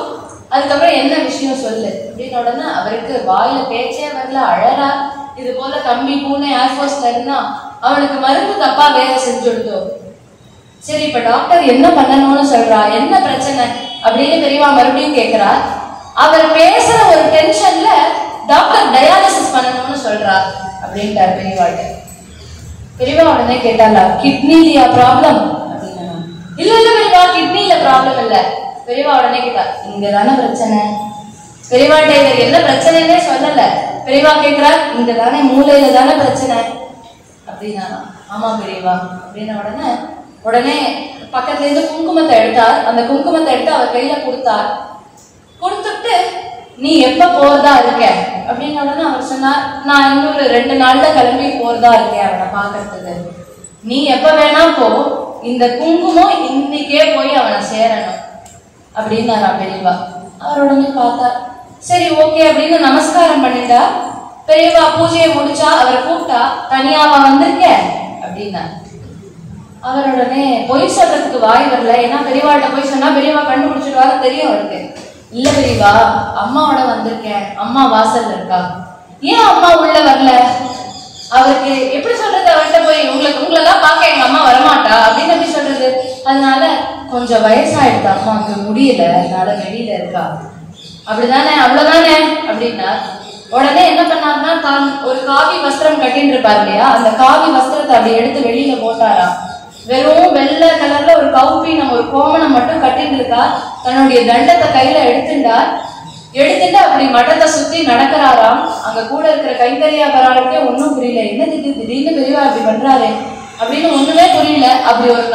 அதுக்கப்புறம் என்ன விஷயம் சொல்லு அப்படின்னு உடனே அவருக்கு வாயில பேச்சே வரல, அழறா. இது போல தம்பி பூனை ஏர்ஃபோர்ஸ்ல இருந்தா அவனுக்கு மருந்து தப்பா வேலை செஞ்சுடுதோம். சரி, இப்ப டாக்டர் என்ன பண்ணணும்னு சொல்றா, என்ன பிரச்சனை அப்படின்னு பெரியவா மறுபடியும் கேட்கிறா. அவர் பேசுற ஒரு டென்ஷன்ல டாக்டர் டயாலிசிஸ் பண்ணணும்னு சொல்றா அப்படின்ட்டார் பெரியவாட்ட. பெரியவா உடனே கேட்டாளா, கிட்னிலியா ப்ராப்ளம் அப்படின்னா, இல்ல இல்ல பெரியவா கிட்னில ப்ராப்ளம் இல்ல. பெரியவா உடனே கேட்டா, இங்கதானே பிரச்சனை. பெரியவாட்ட இவர் என்ன பிரச்சனைன்னே சொல்லல. பெரியவா கேட்கிறார், இங்கதானே மூளையில தானே பிரச்சனை அப்படின்னா. ஆமா பெரியவா அப்படின்ன உடனே பக்கத்துல இருந்து குங்குமத்தை எடுத்தார். அந்த குங்குமத்தை எடுத்து அவர் கையில கொடுத்தார். கொடுத்துட்டு நீ எப்ப போறதா இருக்க அப்படின்னு உடனே அவர் சொன்னார், நான் இன்னொரு 2 நாள்ல கிளம்பி போறதா இருக்கேன் அவனை பாக்குறதுக்கு. நீ எப்ப வேணா போ, இந்த குங்குமம் இன்னைக்கே போய் அவனை சேரணும் அப்படின்னாரா பெரியவா. அவர் உடனே பார்த்தார். சரி ஓகே அப்படின்னு நமஸ்காரம் பண்ணிட்டா. பெரியவா பூஜையை முடிச்சா அவரை கூப்பிட்டா, தனியாவா வந்திருக்க அப்படின்னா. அவர் உடனே பொய் சொல்றதுக்கு வாய் வரல. ஏன்னா பெரியவாட்ட போய் சொன்னா பெரியவா கண்டுபிடிச்சிடுவாரு தெரியும் அவருக்கு. இல்ல பெரியவா, அம்மாவோட வந்திருக்கேன், அம்மா வாசல்ல இருக்கா. ஏன் அம்மா உள்ள வரல? அவருக்கு எப்படி சொல்றது, அவர்கிட்ட போய் உங்களெல்லாம் பார்க்க எங்க அம்மா வரமாட்டா அப்படின்னு எப்படி சொல்றது? அதனால கொஞ்சம் வயசாயிடுது அம்மாவுக்கு, முடியல, அதனால வெளியில இருக்கா. அப்படிதானே, அவ்வளவுதானே அப்படின்னா. உடனே என்ன பண்ணாருன்னா, தான் ஒரு காவி வஸ்திரம் கட்டின்னு இருப்பாரு இல்லையா, அந்த காவி வஸ்திரத்தை அப்படி எடுத்து வெளியில போட்டாரா. வெறும் வெள்ளை கலர்ல ஒரு கவுப்பி நம்ம ஒரு கோமணம் மட்டும் கட்டிட்டு இருக்கா. தன்னுடைய தண்டத்தை கையில எடுத்துட்டு அப்படி மட்டத்தை சுத்தி நடக்கிறாராம். அங்க கூட இருக்கிற கைத்தறியாளருக்கே ஒன்னும் புரியல, என்ன திடீர்னு பெரியவா அப்படி பண்றாரு அப்படின்னு ஒண்ணுமே புரியல. அப்படி ஒரு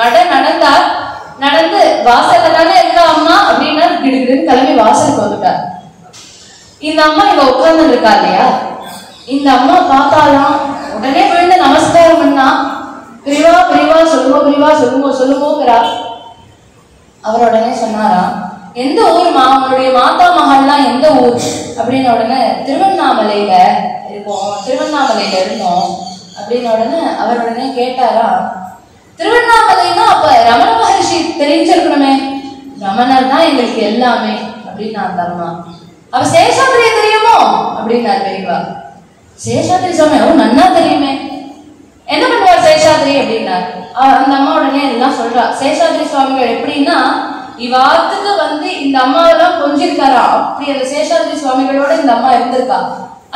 நடந்து வாசல்ல தானே இருக்கா அம்மா அப்படின்னா கிடுகிடுன்னு கிளம்பி வாசலுக்கு வந்துட்டார். இந்த அம்மா இங்க உட்கார்ந்து இருக்கா இல்லையா, இந்த அம்மா பார்த்தாலாம். உடனே விழுந்து நமஸ்காரம் பண்ணா, பிரிவா பிரிவா சொல்லுவோங்கிறா. அவர் உடனே சொன்னாரா, எந்த ஊர்மா, அவனுடைய மாதா மகள்லாம் எந்த ஊர் அப்படின்னு. உடனே திருவண்ணாமலையில இருந்தோம் அப்படின்னு. உடனே அவர் உடனே கேட்டாரா, திருவண்ணாமலைன்னா அப்ப ரமண மகர்ஷி தெரிஞ்சிருக்கணுமே, ரமணர் தான் எங்களுக்கு எல்லாமே அப்படின்னு அந்த அம்மா. அவ சேஷாத்திரிய தெரியுமோ அப்படின்னாரு பெரியவா. சேஷாத்திரி சுவாமி அவன் நன்னா தெரியுமே, என்ன பண்ணுவார் சேஷாத்திரி அப்படின்னாரு. அந்த அம்மா உடனே எல்லாம் சொல்றா. சேஷாத்திரி சுவாமிகள் எப்படின்னா, இவாத்துக்கு இந்த அம்மாவெல்லாம் கொஞ்சிருக்காரா, அப்படி அந்த சேஷாத்திரி சுவாமிகளோட இந்த அம்மா இருந்திருக்கா.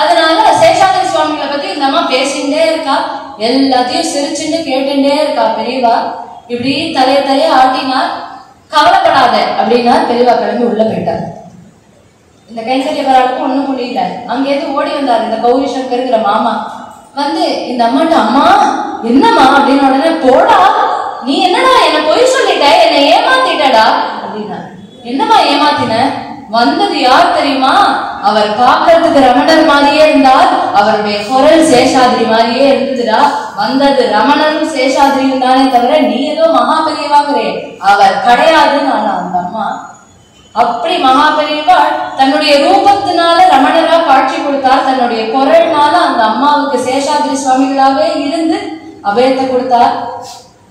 அதனால சேஷாத்திரி சுவாமிகளை பத்தி இந்த அம்மா பேசிட்டே இருக்கா, எல்லாத்தையும் சிரிச்சுட்டு கேட்டுட்டே இருக்கா. பெரியவா இப்படி தலைய ஆட்டினார். கவலைப்படாத அப்படின்னா பெரியவா கிளம்பி உள்ள போயிட்டார். இந்த கைத்தறியவராளுக்கும் ஒண்ணும் முடியல. அங்கேருந்து ஓடி வந்தார் இந்த கௌரி சங்கருங்கிற மாமா. இந்த அம்மாட்ட, அம்மா என்னம்மா அப்படின்னு. உடனே போடா, நீ என்னடா என்ன பொய் சொல்லிட்ட, என்னை ஏமாத்திட்டடா அப்படின்னா. என்னம்மா ஏமாத்தின? வந்தது யார் தெரியுமா? அவர் பார்க்கறதுக்கு ரமணர் மாதிரியே இருந்தார், அவருடைய குரல் சேஷாதிரி மாதிரியே இருந்ததுடா. வந்தது ரமணரும் சேஷாதிரியும் தானே தவிர நீ ஏதோ மகாபெரியவாங்கிறே, அவர் கிடையாதுன்னு. ஆனா அந்த அம்மா அப்படி மகாபெரியவாள் தன்னுடைய ரூபத்தினால ரமணரா காட்சி கொடுத்தார், தன்னுடைய குரல்னால அந்த அம்மாவுக்கு சேஷாதிரி சுவாமிகளாவே இருந்து அபயத்தை கொடுத்தார்.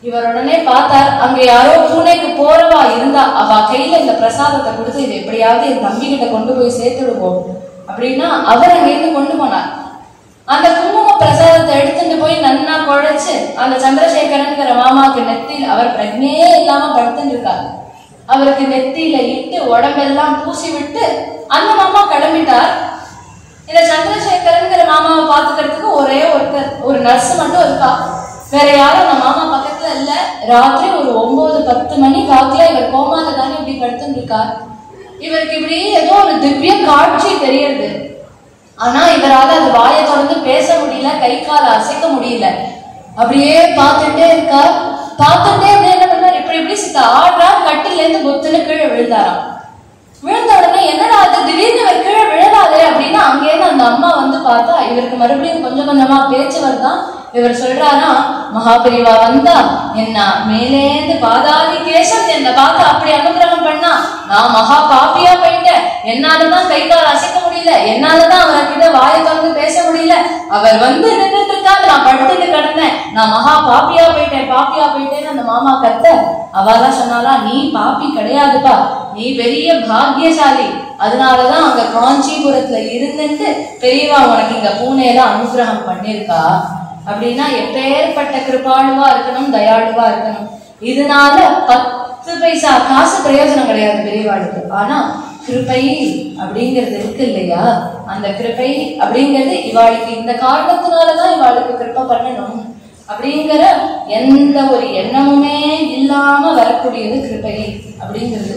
இவர் உடனே பார்த்தார், அங்க யாரோ பூனைக்கு போறவா இருந்தா, அவ கையில இந்த பிரசாதத்தை கொடுத்து இதை எப்படியாவது என் தம்பி கிட்ட கொண்டு போய் சேர்த்துடுவோம் அப்படின்னா அவர் அங்கிருந்து கொண்டு போனார். அந்த குங்கும பிரசாதத்தை எடுத்துட்டு போய் நன்னா குழைச்சு அந்த சந்திரசேகரன்கிற மாமாவுக்கு நெத்தியில், அவர் பிரஜனையே இல்லாம படுத்துட்டு இருக்காரு, அவருக்கு நெத்தியில இட்டு உடம்பெல்லாம் பூசி விட்டு அந்த மாமா கிளம்பிட்டார். இந்த சந்திரசேகரன்கிற மாமாவை பாத்துக்கிறதுக்கு ஒரே ஒரு நர்ஸ் மட்டும் இருக்கா, வேற யாரும் அந்த மாமா பக்கத்துல இல்ல. ராத்திரி ஒரு 9-10 மணி வாக்குல இவர் கோமால தானே இப்படி படுத்துட்டு இருக்கார். இவருக்கு இப்படி ஏதோ ஒரு திவ்ய காட்சி தெரியுது. ஆனா இவரால் அது வாயை தொடர்ந்து பேச முடியல, கை கால அசைக்க முடியல. அப்படியே பார்த்துட்டே இருக்கார். பார்த்துட்டே என்ன பண்ணார், இப்படி சித்த ஆடுறா, கட்டில இருந்து பொத்துன்னு கீழே விழுந்தாராம். விழுந்த உடனே என்னடா அது திடீர்னு இவர் கீழே விழலாதே அப்படின்னா அங்கேருந்து அந்த அம்மா பார்த்தா இவருக்கு மறுபடியும் கொஞ்சம் கொஞ்சமா பேச்சு வருதான். இவர் சொல்றாரா, மகாபெரிவா வந்தா என்ன மேலேந்து பாதாதி கேசம் என்ன பார்த்து அப்படி அனுகிரகம் பண்ணா, நான் மகா பாப்பியா போயிட்டேன், என்னாலதான் கை கால் அசைக்க முடியல, என்னாலதான் அவர்கிட்ட வாயை திறந்து பேச முடியல, அவர் நின்றுட்டு இருக்காரு, நான் நான் மகா பாப்பியா போயிட்டேன்னு அந்த மாமா கத்த, அவதான் சொன்னாலா, நீ பாப்பி கிடையாதுப்பா, நீ பெரிய பாக்கியசாலி, அதனாலதான் அங்க காஞ்சிபுரத்துல இருந்துட்டு பெரியவா உனக்கு இங்க பூனேல அனுகிரகம் பண்ணிருக்கா அப்படின்னா எப்பேற்பட்ட கிருபாளுவா இருக்கணும், தயாளுவா இருக்கணும். இதனால 10 பைசா காசு பிரயோஜனம் கிடையாது பெரியவாளுக்கு. ஆனா கிருபை அப்படிங்கிறது இருக்கு இல்லையா, அந்த கிருபை அப்படிங்கிறது இவாளுக்கு இந்த காரணத்தினாலதான் இவாளுக்கு கிருப்பை பண்ணணும் அப்படிங்கிற எந்த ஒரு எண்ணமுமே இல்லாம வரக்கூடியது கிருபை அப்படிங்கிறது.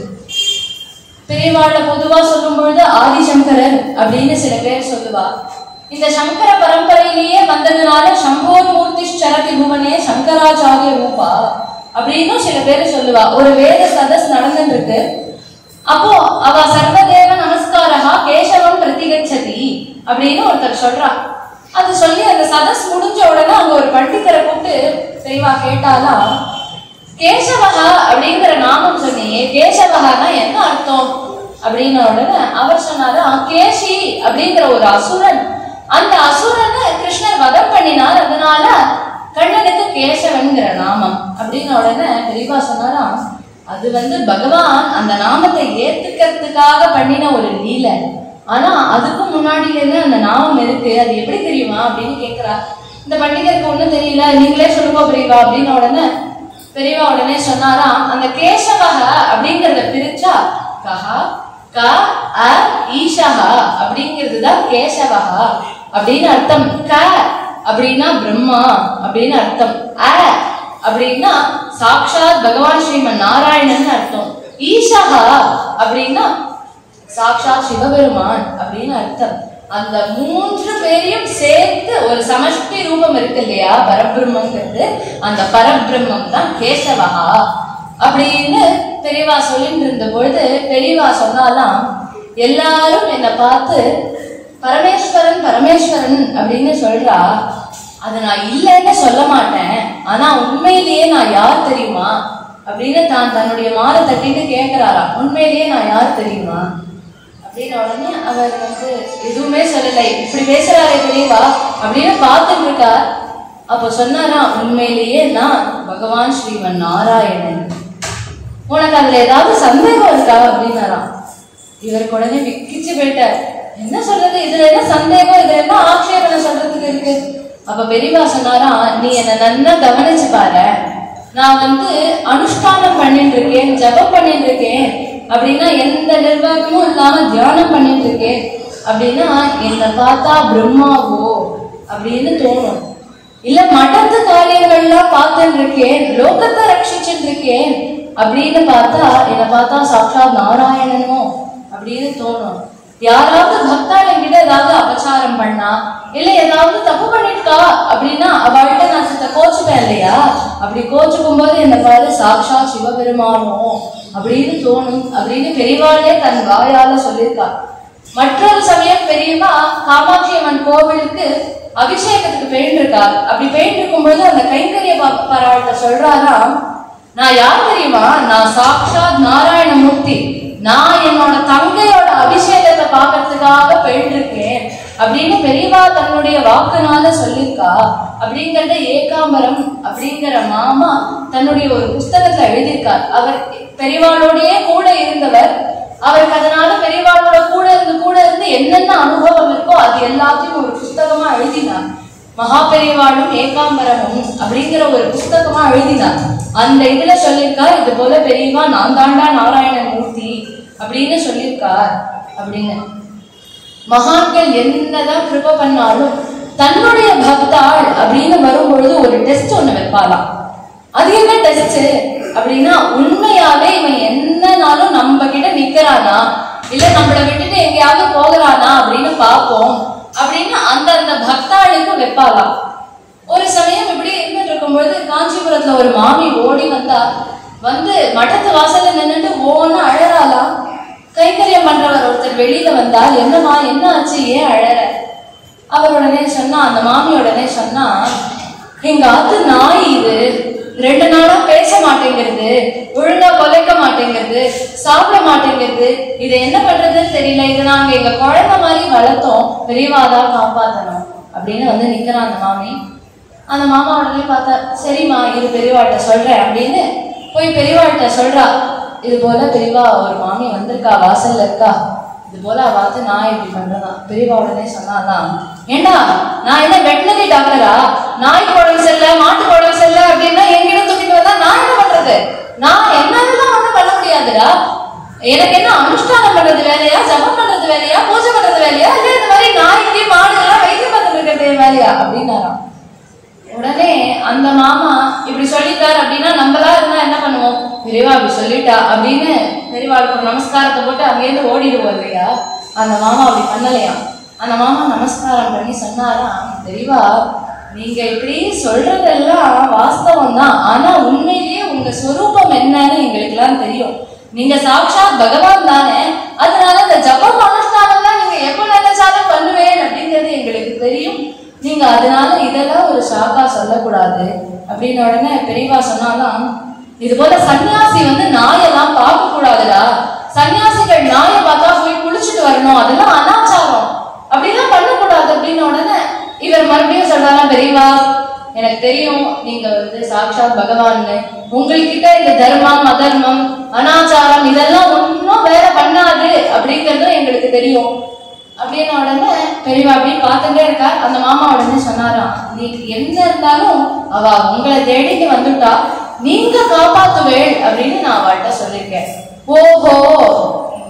பெரியவாள பொதுவா சொல்லும் பொழுது ஆதிசங்கரர் அப்படின்னு சில பேர் சொல்லுவா. இந்த சங்கர பரம்பரையிலேயே வந்ததுனால சம்போர் மூர்த்தி சரதி புவனே சங்கராச்சாரிய ரூபா அப்படின்னு சில பேர் சொல்லுவா. ஒரு வேத சதஸ் நடந்துட்டு இருக்கு. அப்போ அவ சர்வதேவ நமஸ்காரஹா கேசவம் பிரதிகச்சதி அப்படின்னு ஒருத்தர் சொல்றா. அது சொல்லி அந்த சதஸ் முடிஞ்ச உடனே அங்க ஒரு பண்டிதரை கூப்பிட்டு பெரியவா கேட்டாலா, கேசவஹா அப்படிங்கிற நாமம் சொன்னியே, கேசவஹானா என்ன அர்த்தம் அப்படின்ன உடனே அவர் சொன்னாரா, கேசி அப்படிங்கிற ஒரு அசுரன், அந்த அசுரனை கிருஷ்ணர் வதம் பண்ணினார், அதனால கண்ணனுக்கு கேசவன்கிற நாமம் அப்படின்ன உடனே பெரியவா சொன்னாரா, அது பகவான் அந்த நாமத்தை ஏத்துக்கிறதுக்காக பண்ணின ஒரு லீலை. ஆனா அதுக்கு முன்னாடில இருந்து அந்த நாமம் இருக்கு, அது எப்படி தெரியுமா அப்படின்னு கேட்கிறா. இந்த பண்டிதருக்கு ஒண்ணும் தெரியல, நீங்களே சொல்லுங்க பெரியவா அப்படின்னு உடனே பெரியவா உடனே சொன்னாரா, அந்த கேசவஹ அப்படிங்கறத பிரிச்சா கஹா க அ ஈஷஹா அப்படிங்கிறதுதான் கேசவஹா அப்படின்னு அர்த்தம். க அப்படின்னா பிரம்மா அப்படின்னு அர்த்தம். அ அப்படின்னா சாக்ஷாத் பகவான் ஸ்ரீமன் நாராயணன் அர்த்தம். ஈஷஹா அப்படின்னா சாக்ஷாத் சிவபெருமான் அப்படின்னு அர்த்தம். அந்த 3 பேரையும் சேர்த்து ஒரு சமஷ்டி ரூபம் இருக்கு இல்லையா பரபிரம்மங்கிறது, அந்த பரபிரம்மம் தான் கேசவஹா அப்படின்னு பெரியவா சொல்லிட்டு இருந்த பொழுது பெரியவா சொன்னாலாம், எல்லாரும் என்னை பார்த்து பரமேஸ்வரன் பரமேஸ்வரன் அப்படின்னு சொல்றா, அது நான் இல்லைன்னு சொல்ல மாட்டேன், ஆனா உண்மையிலேயே நான் யார் தெரியுமா அப்படின்னு தன்னுடைய மாலை தட்டிட்டு கேட்கிறாராம். உண்மையிலேயே நான் யார் தெரியுமா அப்படின்னு உடனே அவர் எதுவுமே சொல்லலை. இப்படி பேசுறாரே பெரியவா அப்படின்னு பார்த்துட்டு இருக்கா. அப்போ சொன்னாரா, உண்மையிலேயே நான் பகவான் ஸ்ரீமன் நாராயணன், உனக்கு அதுல ஏதாவது சந்தேகம் இருக்கா அப்படின்னாராம். இவருக்கு உடனே விக்கிச்சு போயிட்டார். என்ன சொல்றது, இதுல என்ன சந்தேகம், இதுல என்ன ஆட்சேபனை சொல்றதுக்கு இருக்கு. அப்ப பெரியவா சொன்னாரா, நீ என்ன நல்லா கவனிச்சு பாரு, நான் அனுஷ்டானம் பண்ணிட்டு இருக்கேன், ஜபம் பண்ணிட்டு இருக்கேன் அப்படின்னா எந்த நிர்வாகமும் இல்லாம தியானம் பண்ணிட்டு இருக்கேன் அப்படின்னா என்னை பார்த்தா பிரம்மாவோ அப்படின்னு தோணும். இல்ல மடத்து காரியங்கள்லாம் பார்த்துட்டு இருக்கேன், லோகத்தை ரட்சிச்சுட்டு இருக்கேன் அப்படின்னு பார்த்தா என்னை பார்த்தா சாட்சாத் நாராயணனோ அப்படின்னு தோணும். யாராவது பக்தாள் என்கிட்ட ஏதாவது அபச்சாரம் பண்ணா இல்ல ஏதாவது தப்பு பண்ணிருக்கா அப்படின்னா அவள்கிட்ட நான் சித்த கோச்சுப்பேன் இல்லையா, அப்படி கோச்சுக்கும் போது என்ன பாரு சாக்ஷாத் சிவபெருமானோ அப்படின்னு தோணும் அப்படின்னு பெரியவாளே தன் வாயால சொல்லியிருக்கா. மற்றொரு சமயம் பெரியவா காமாட்சி அம்மன் கோவிலுக்கு அபிஷேகத்துக்கு பெயிண்டிருக்கார். அப்படி பெயிண்ட் இருக்கும்போது அந்த கைங்கரிய பராள்கிட்ட சொல்றாரா, நான் யார் தெரியுமா, நான் சாக்ஷாத் நாராயணமூர்த்தி, நான் என்னோட தங்கையோட அபிஷேகத்தை பார்க்கறதுக்காக போயிட்டிருக்கேன் அப்படின்னு பெரியவா தன்னுடைய வாக்குனால சொல்லியிருக்கா. அப்படிங்கிறத ஏகாம்பரம் அப்படிங்கிற மாமா தன்னுடைய ஒரு புஸ்தகத்துல எழுதியிருக்கார். அவர் பெரியவாளோடயே கூட இருந்தவர். அவருக்கு அதனால பெரியவாளோட கூட இருந்து என்னென்ன அனுபவம் இருக்கோ அது எல்லாத்தையும் ஒரு புஸ்தகமா எழுதினார். மகா பெரியவாளும் ஏகாம்பரமும் அப்படிங்கிற ஒரு புஸ்தகமா எழுதினார். அந்த இதுல சொல்லியிருக்கார், இது போல பெரியவா நான் தாண்டா நாராயணன் மூர்த்தி அப்படின்னு சொல்லியிருக்கார் அப்படின்னு. மகான்கள் என்னதான் கிருப பண்ணாலும் தன்னுடைய பக்தாள் அப்படின்னு வரும்பொழுது ஒரு டெஸ்ட் ஒண்ணு வைப்பாலாம். அது என்ன டெஸ்ட் அப்படின்னா, உண்மையாவே இவன் என்னனாலும் நம்ம கிட்ட நிக்கிறானா இல்ல நம்மளை விட்டுட்டு எங்கேயாவது போகிறானா அப்படின்னு பார்ப்போம் அப்படின்னு அந்த பக்தாளுக்கு வைப்பாலாம். ஒரு சமயம் இப்படி இருந்துட்டு இருக்கும்போது காஞ்சிபுரத்துல ஒரு மாமி ஓடி வந்தா, மடத்து வாசல்ல நின்னுட்டு ஓன்னு அழறாலாம். கைங்கரியம் பண்றவர் ஒருத்தர் வெளியில வந்தார், என்னமா என்ன ஆச்சு, ஏன் அழற? அவர் உடனே சொன்னா, அந்த மாமி உடனே சொன்னா, எங்க ஆத்து நாய் இது 2 நாளா பேச மாட்டேங்கிறது, ஒழுங்கா கொலைக்க மாட்டேங்கிறது, சாப்பிட மாட்டேங்கிறது, இதை என்ன பண்றதுன்னு தெரியல, இதை நாங்க எங்க குழந்தை மாதிரி வளர்த்தோம், பெரியவாதான் காப்பாத்தணும் அப்படின்னு நிக்கிறான் அந்த மாமி. அந்த மாமா உடனே பார்த்தா, சரிம்மா இது பெரியவாட்ட சொல்றேன் அப்படின்னு போய் பெரியவாட்ட சொல்றா. இது போல பெரியவா ஒரு மாமி வந்திருக்கா, வாசல்ல இருக்கா, இது போல பார்த்து நான் இப்படி பண்றதான். பெரியவா உடனே சொன்னாதான், ஏண்டா நான் என்ன வெட்டினரி டாக்டரா? நாய்க்கு உடம்பு சரியில்லை, மாட்டுக்கு உடம்பு சரியில்லை அப்படின்னா எங்கிட்ட தூக்கிட்டு வந்தா நான் என்ன பண்றது? நான் என்னெல்லாம் ஒன்றும் பண்ண முடியாதுடா. எனக்கு என்ன அனுஷ்டானம் பண்றது வேலையா, ஜபம் பண்றது வேலையா, பூஜை பண்றது வேலையா, இல்ல இந்த மாதிரி நாய்க்கு மாடுகள்லாம் வைத்தியம் பார்த்துட்டு இருக்கிறது வேலையா அப்படின்னாராம். உடனே அந்த மாமா இப்படி சொல்லிட்டாரு அப்படின்னா நம்மளா இருந்தா என்ன பண்ணுவோம்? பெரியவா அப்படி சொல்லிட்டா அப்படின்னு பெரியவாளுக்கு ஒரு நமஸ்காரத்தை போட்டு அங்கேயிருந்து ஓடிடுவோம் இல்லையா? அந்த மாமா அப்படி பண்ணலையா. அந்த மாமா நமஸ்காரம் பண்ணி சொன்னாராம், பெரியவா நீங்க இப்படி சொல்றதெல்லாம் வாஸ்தவம் தான், ஆனா உண்மையிலேயே உங்க ஸ்வரூபம் என்னன்னு எங்களுக்கு எல்லாம் தெரியும். நீங்க சாட்சாத் பகவான் தானே, அதனால இந்த ஜபம் அனுஷ்டானம்லாம் நீங்க எப்ப நினைச்சாலும் பண்ணுவேன் அப்படிங்கிறது எங்களுக்கு தெரியும். நீங்க அதனால இதெல்லாம் ஒரு ஷாக்கா சொல்லக்கூடாது அப்படின்னு உடனே பெரியவா சொன்னாலும், இது போல சன்னியாசி நாயெல்லாம் பார்க்க கூடாதுடா. சன்னியாசிகள் நாயை பார்த்தா போய் குளிச்சுட்டு வரணும், அதெல்லாம் அனாச்சாரம், அப்படிலாம் பண்ணக்கூடாது அப்படின்னு உடனே இவர் மறுபடியும் சொல்றாராம், பெரியவா எனக்கு தெரியும் நீங்க சாட்சாத் பகவான், உங்கள்கிட்ட இந்த தர்மம் அதர்மம் அனாச்சாரம் இதெல்லாம் ஒன்றும் வேற பண்ணாது அப்படிங்கிறதும் எங்களுக்கு தெரியும் அப்படின்னு உடனே பெரியவா அப்படின்னு பார்த்துட்டே இருக்கா. அந்த மாமா உடனே சொன்னாராம், நீ என்ன இருந்தாலும் அவ உங்களை தேடிட்டு வந்துட்டா, நீங்க காப்பாத்துவேள் அப்படின்னு நான் அவள்கிட்ட சொல்லியிருக்கேன். ஓஹோ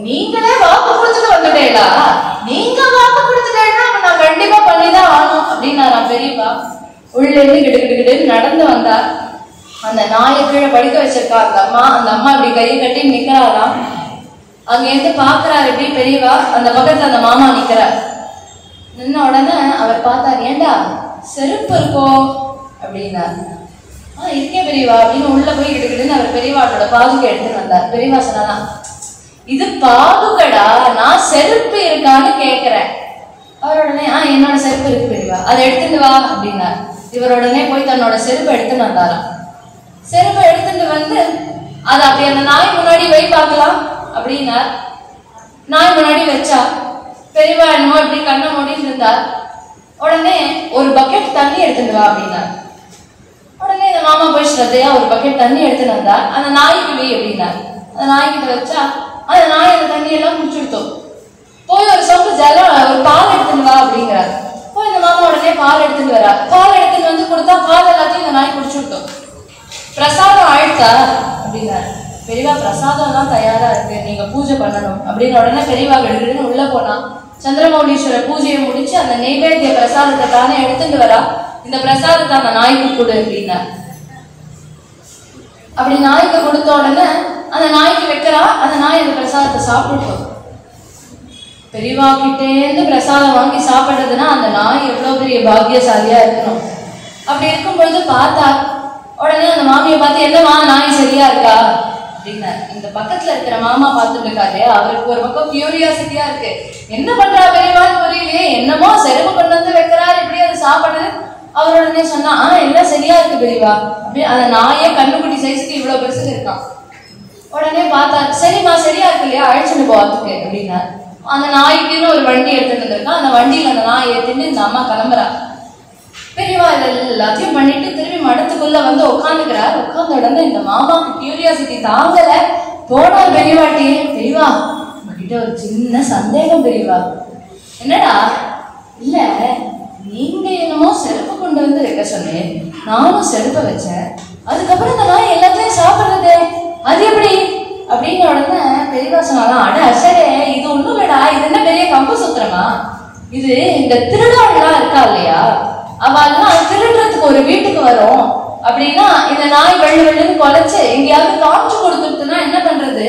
நீங்களே வாக்கு கொடுத்துட்டு வந்துட்டேடா, நீங்க வாக்கு கொடுத்துட்டேன்னா நான் கண்டிப்பா பண்ணிதான் ஆகணும் அப்படின்னாராம் பெரியவா. உள்ள இருந்து கிட்டு நடந்து வந்தா. அந்த நாயை கீழே படுக்க வச்சிருக்கா அந்த அம்மா இப்படி கையை கட்டி நிக்கிறாராம். அங்க இருந்து பாக்குறாரு எப்படி பெரியவா, அந்த பக்கத்துல அந்த மாமா நிக்கிறார். நின்ன உடனே அவர் பார்த்தார், ஏண்டா செருப்பு இருக்கோ அப்படின்னாரு. இருக்கே பெரியவா அப்படின்னு உள்ள போய் கிட்டுக்கிட்டுன்னு அவர் பெரியவாட்டோட பாதுகை எடுத்துன்னு வந்தார். பெரியவா சொன்னாதான், இது பாதுகடா, நான் செருப்பு இருக்கான்னு கேக்குறேன். அவர் உடனே என்னோட செருப்பு இருக்கு பெரியவா, அதை எடுத்துட்டு வா அப்படின்னார். இவர் உடனே போய் தன்னோட செருப்பை எடுத்துன்னு வந்தாராம். செருப்பை எடுத்துட்டு வந்து அதை அப்படி அந்த நாய் முன்னாடி வை பார்க்கலாம் அப்படின்னார். நாய் முன்னாடி வச்சா. பெரியவா என்னமோ இப்படி கண்ணை மூடிட்டு இருந்தார். உடனே ஒரு பக்கெட் தண்ணி எடுத்துட்டு வா அப்படின்னார். உடனே இந்த மாமா போய் ஸ்ரத்தையா ஒரு பக்கெட் தண்ணி எடுத்துட்டு வந்தார். அந்த நாய்க்கு வை அப்படின்னார். அந்த நாய்கிட்ட வச்சா அந்த நாய் அந்த தண்ணியெல்லாம் குடிச்சுடுத்தோம். போய் ஒரு சொம்பு ஜலம் ஒரு பால் எடுத்துட்டு வா அப்படிங்கிறார். போய் இந்த மாமா உடனே பால் எடுத்துட்டு வரா. பால் எடுத்துட்டு வந்து கொடுத்தா பால் எல்லாத்தையும் இந்த நாய் குடிச்சுட்டோம். பிரசாதம் ஆயிடுத்தா அப்படின்னாரு. பெரியவா பிரசாதம் தான் தயாரா இருக்கு, நீங்க பூஜை பண்ணணும் அப்படின்னு உடனே பெரியவா எடுத்துன்னு உள்ள போனா. சந்திரமௌலீஸ்வரர் பூஜையை முடிச்சு அந்த நெய்வேத்திய பிரசாதத்தை தானே எடுத்துட்டு வரா. இந்த பிரசாதத்தை அந்த நாய்க்கு கொடு அப்படின்னா. அப்படி நாய்க்கு கொடுத்த உடனே அந்த நாய்க்கு வைக்கிறா. அந்த நாய் அந்த பிரசாதத்தை சாப்பிட்டு பெரியவா கிட்டேந்து பிரசாதம் வாங்கி சாப்பிடுறதுன்னா அந்த நாய் எவ்வளவு பெரிய பாக்கியசாலியா இருக்கணும். அப்படி இருக்கும் பொழுது பார்த்தா உடனே அந்த மாமியை பார்த்து, என்னமா நாய் சரியா இருக்கா அப்படின்னா. இந்த பக்கத்துல இருக்கிற மாமா பார்த்துட்டு இருக்காரு. அவருக்கு ஒரு பக்கம் கியூரியாசிட்டியா இருக்கு, என்ன பண்றா பெரியவான்னு புரியலையே, என்னமோ செருப்பு கொண்டு வந்து வைக்கிறாரு, இப்படி அது சாப்பிடுறது. அவர் உடனே சொன்னா, எல்லாம் சரியா இருக்கு பெரியவா அப்படி. அந்த நாயே கண்ணுக்குட்டி சைஸ்க்கு இவ்வளவு பெருசுக்கு இருக்கான். உடனே பார்த்தா, சரிம்மா சரியா இருக்கு இல்லையா, அழைச்சிட்டு போவாத்துக்கு அப்படின்னா. அந்த நாய்க்குன்னு ஒரு வண்டி எடுத்துட்டு வந்திருக்கான். அந்த வண்டியில அந்த நாய் ஏற்றிட்டு இந்த அம்மா கிளம்புறா. பெரியவா எல்லாத்தையும் பண்ணிட்டு திரும்பி மடத்துக்குள்ள வந்து உட்காந்துக்கிறார். உட்கார்ந்த உடனே இந்த மாமாக்கு கியூரியாசிட்டி தாங்கல. போனார் பெரியவாட்டி, பெரியவா உங்ககிட்ட ஒரு சின்ன சந்தேகம் பெரியவா. என்னடா? இல்ல நீங்க என்னமோ செருப்பு கொண்டு வந்து வைக்க சொன்னேன், நானும் செருப்பை வச்சேன், அதுக்கப்புறம் இந்த நாய் எல்லாத்தையும் சாப்பிடுறது அது எப்படி அப்படின்னு உடனே பெரியவா சொன்னாலும், அட அசரே இது ஒண்ணும் இல்லடா, இது என்ன பெரிய கம்பு சுத்திரமா, இது இந்த திருடாள்லாம் இருக்கா இல்லையா, அவெல்லாம் திருடுறதுக்கு ஒரு வீட்டுக்கு வரும் அப்படின்னா இந்த நாய் வெள்ளுன்னு கொலைச்சு எங்கேயாவது காமிச்சு கொடுத்துட்டுனா என்ன பண்றது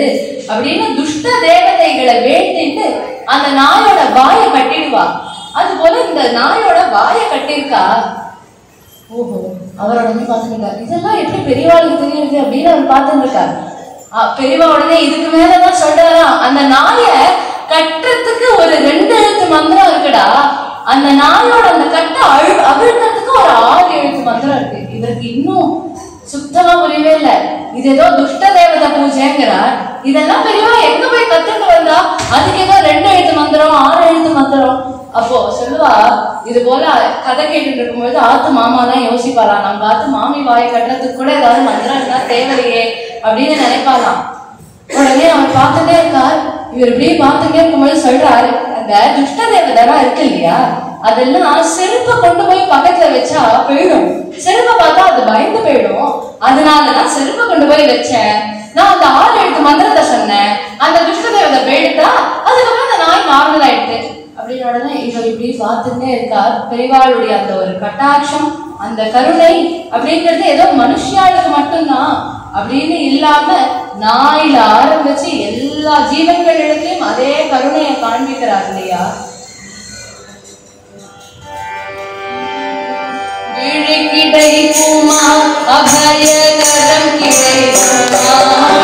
அப்படின்னு துஷ்ட தேவதைகளை வேண்டிட்டு அந்த நாயோட வாயை கட்டிடுவா. அது போல இந்த நாயோட வாயை கட்டிருக்கா. ஓஹோ, அவரோட பார்த்துருக்காரு. இதெல்லாம் எப்படி பெரியவாளுக்கு தெரியுது அப்படின்னு அவர் பார்த்துட்டு இருக்காரு. பெரியவா உடனே இதுக்கு மேலதான் சொல்றாராம், அந்த நாய கட்டுறதுக்கு ஒரு 2 எழுத்து மந்திரம் இருக்குடா, அந்த நாயோட அந்த கட்டை அவிழ்க்கிறதுக்கு ஒரு 6 எழுத்து மந்திரம் இருக்கு. இதற்கு இன்னும் சுத்தமா புரியவே இல்லை. இது ஏதோ துஷ்ட தேவதை பூஜைங்கிறார். இதெல்லாம் பெரியவா எங்க போய் கத்துட்டு வந்தா? அதுக்கு ஏதோ 2 எழுத்து மந்திரம் 6 எழுத்து மந்திரம் அப்போ சொல்லுவா, இது போல கதை கேட்டுட்டு இருக்கும்போது ஆத்து மாமா தான் யோசிப்பாளாம், நம்ம ஆத்து மாமி வாயை கட்டுறதுக்கு கூட ஏதாவது மந்திரம் இருந்தா தேவையே அப்படின்னு நினைப்பாளாம். உடனே அவர் பார்த்துட்டே இருக்கார். இவர் இப்படியே பார்த்துட்டே இருக்கும்போது சொல்றாரு, அந்த துஷ்ட தேவதெல்லாம் இருக்கு இல்லையா, அதெல்லாம் செருப்பை கொண்டு போய் பக்கத்துல வச்சா போயிடும். செருப்பை பார்த்தா அது பயந்து போயிடும். அதனாலதான் செருப்பை கொண்டு போய் வச்சேன். நான் அந்த 6 எழுத்து மந்திரத்தை சொன்னேன், அந்த துஷ்ட தேவதை போயிடுதா, அதுக்கப்புறம் அந்த நாய் நார்மல் ஆயிடுது அப்படின்னு. உடனே இவர் இப்படி பார்த்துட்டே இருக்கார். பெரியவாளுடைய அந்த ஒரு கட்டாட்சம், அந்த கருணை அப்படிங்கிறது ஏதோ மனுஷியாளுக்கு மட்டும்தான் அப்படின்னு இல்லாம நாயில ஆரம்பிச்சு எல்லா ஜீவன்களிடத்தையும் அதே கருணையை காண்பிக்கிறார் இல்லையா. கிடைக்குமா அபயகரம் கிடைக்குமா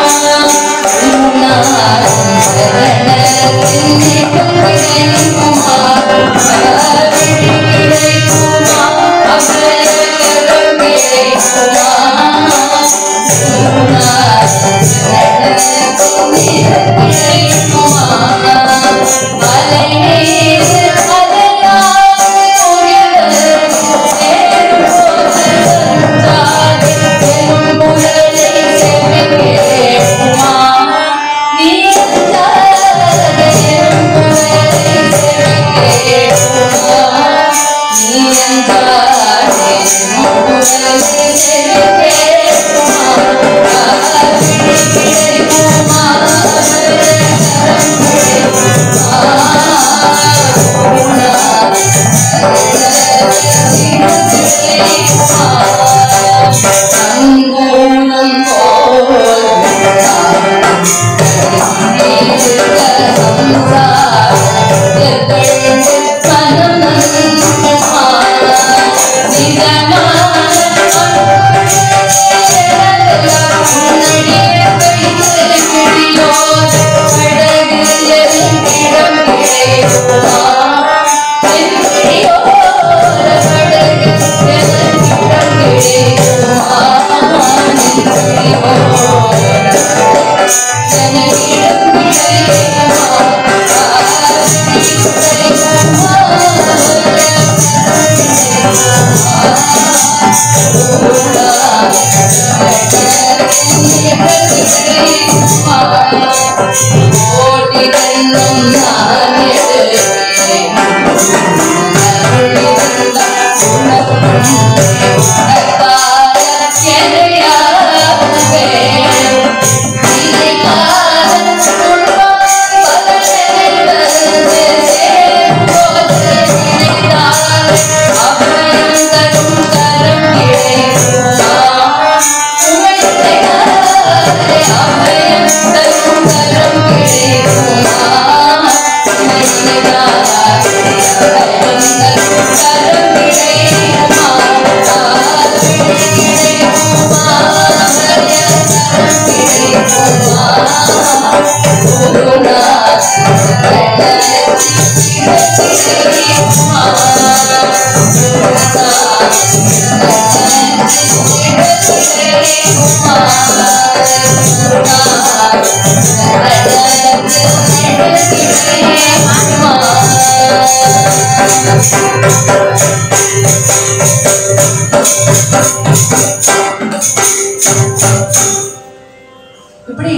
இப்படி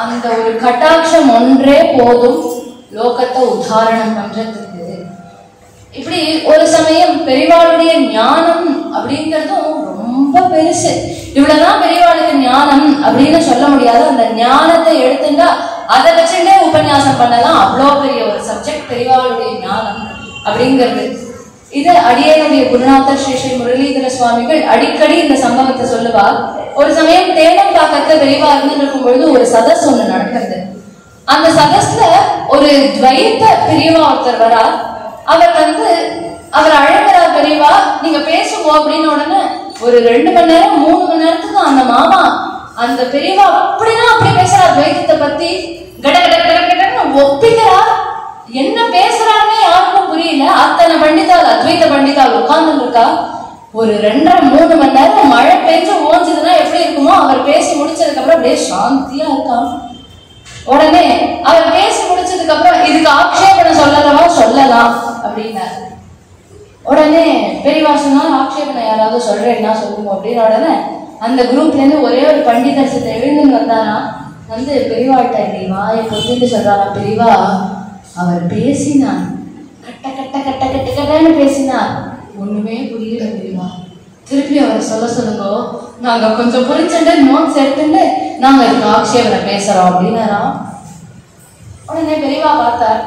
அந்த ஒரு கட்டாட்சம் ஒன்றே போதும் லோகத்தை உதாரணம் பண்றதுக்கு. இப்படி ஒரு சமயம் பெரியவாளுடைய ஞானம் அப்படிங்கிறதும் ரொம்ப பெருசு. இவ்வளவுதான் பெரியவாளுக்கு ஞானம் அப்படின்னு சொல்ல முடியாது. அந்த ஞானத்தை எடுத்துட்டா அதை வச்சுட்டே உபன்யாசம் பண்ணலாம். அவ்வளோ பெரிய ஒரு சப்ஜெக்ட் பெரியவாளுடைய ஞானம் அப்படிங்கிறது. இது அடியனுடைய குருநாதர் ஸ்ரீ ஸ்ரீ முரளிதர சுவாமிகள் அடிக்கடி இந்த சம்பவத்தை சொல்லுவார். ஒரு சமயம் தேனம்பாக்கத்துல பெரியவா இருந்துருக்கும் பொழுது ஒரு சதஸ் ஒண்ணு நடக்கிறது. அந்த சதஸ்ல ஒரு துவைத்த பெரியவா ஒருத்தர் வரா. அவர் அழகிறார், பெரியவா நீங்க பேசுவோம் அப்படின்னு. உடனே ஒரு 2 மணி நேரம் 3 மணி நேரத்துக்கு அந்த மாமா அந்த பெரியவா அப்படின்னா அப்படி பேசுறார். துவைத்தத்தை பத்தி கட கட கட கடன்னு ஒப்பிக்கிறார். என்ன பேசுறாருன்னு யாருக்கும் புரியல. அத்தனை பண்டிதாள் அத்வைத பண்டிதாள் உட்கார்ந்து இருக்கா. ஒரு 2.5-3 மணி நேரம் மழை பெஞ்சு ஓஞ்சுதுன்னா எப்படி இருக்குமோ அவர் பேசி முடிச்சதுக்கு அப்புறம் அப்படியே சாந்தியா இருக்கான். உடனே அவர் பேசி முடிச்சதுக்கு அப்புறம் இதுக்கு ஆக்ஷேபனை சொல்லலாம் அப்படின்னார். உடனே பெரியவா சொன்னா ஆக்ஷேபனை யாராவது சொல்றேன்னா சொல்லுங்க அப்படின்னு உடனே அந்த குரூப்ல இருந்து ஒரே ஒரு பண்டிதர் சித்த எழுந்துன்னு வந்தாரா. வந்து பெரியவாட்ட இப்படி வாயை பொத்திட்டு சொல்றாராம், பெரியவா அவர் பேசினார், கட்ட கட்ட கட்ட கட்ட கட்டன்னு பேசினார், ஒண்ணுமே புரியல பெரியவா, திருப்பி அவர் சொல்லுங்க, நாங்க கொஞ்சம் புரிஞ்சுட்டு நோட்ஸ் எடுத்துட்டு நாங்க இதுக்கு ஆக்ஷேபனை பேசுறோம் அப்படின்னாராம். உடனே பெரியவா பார்த்தார்.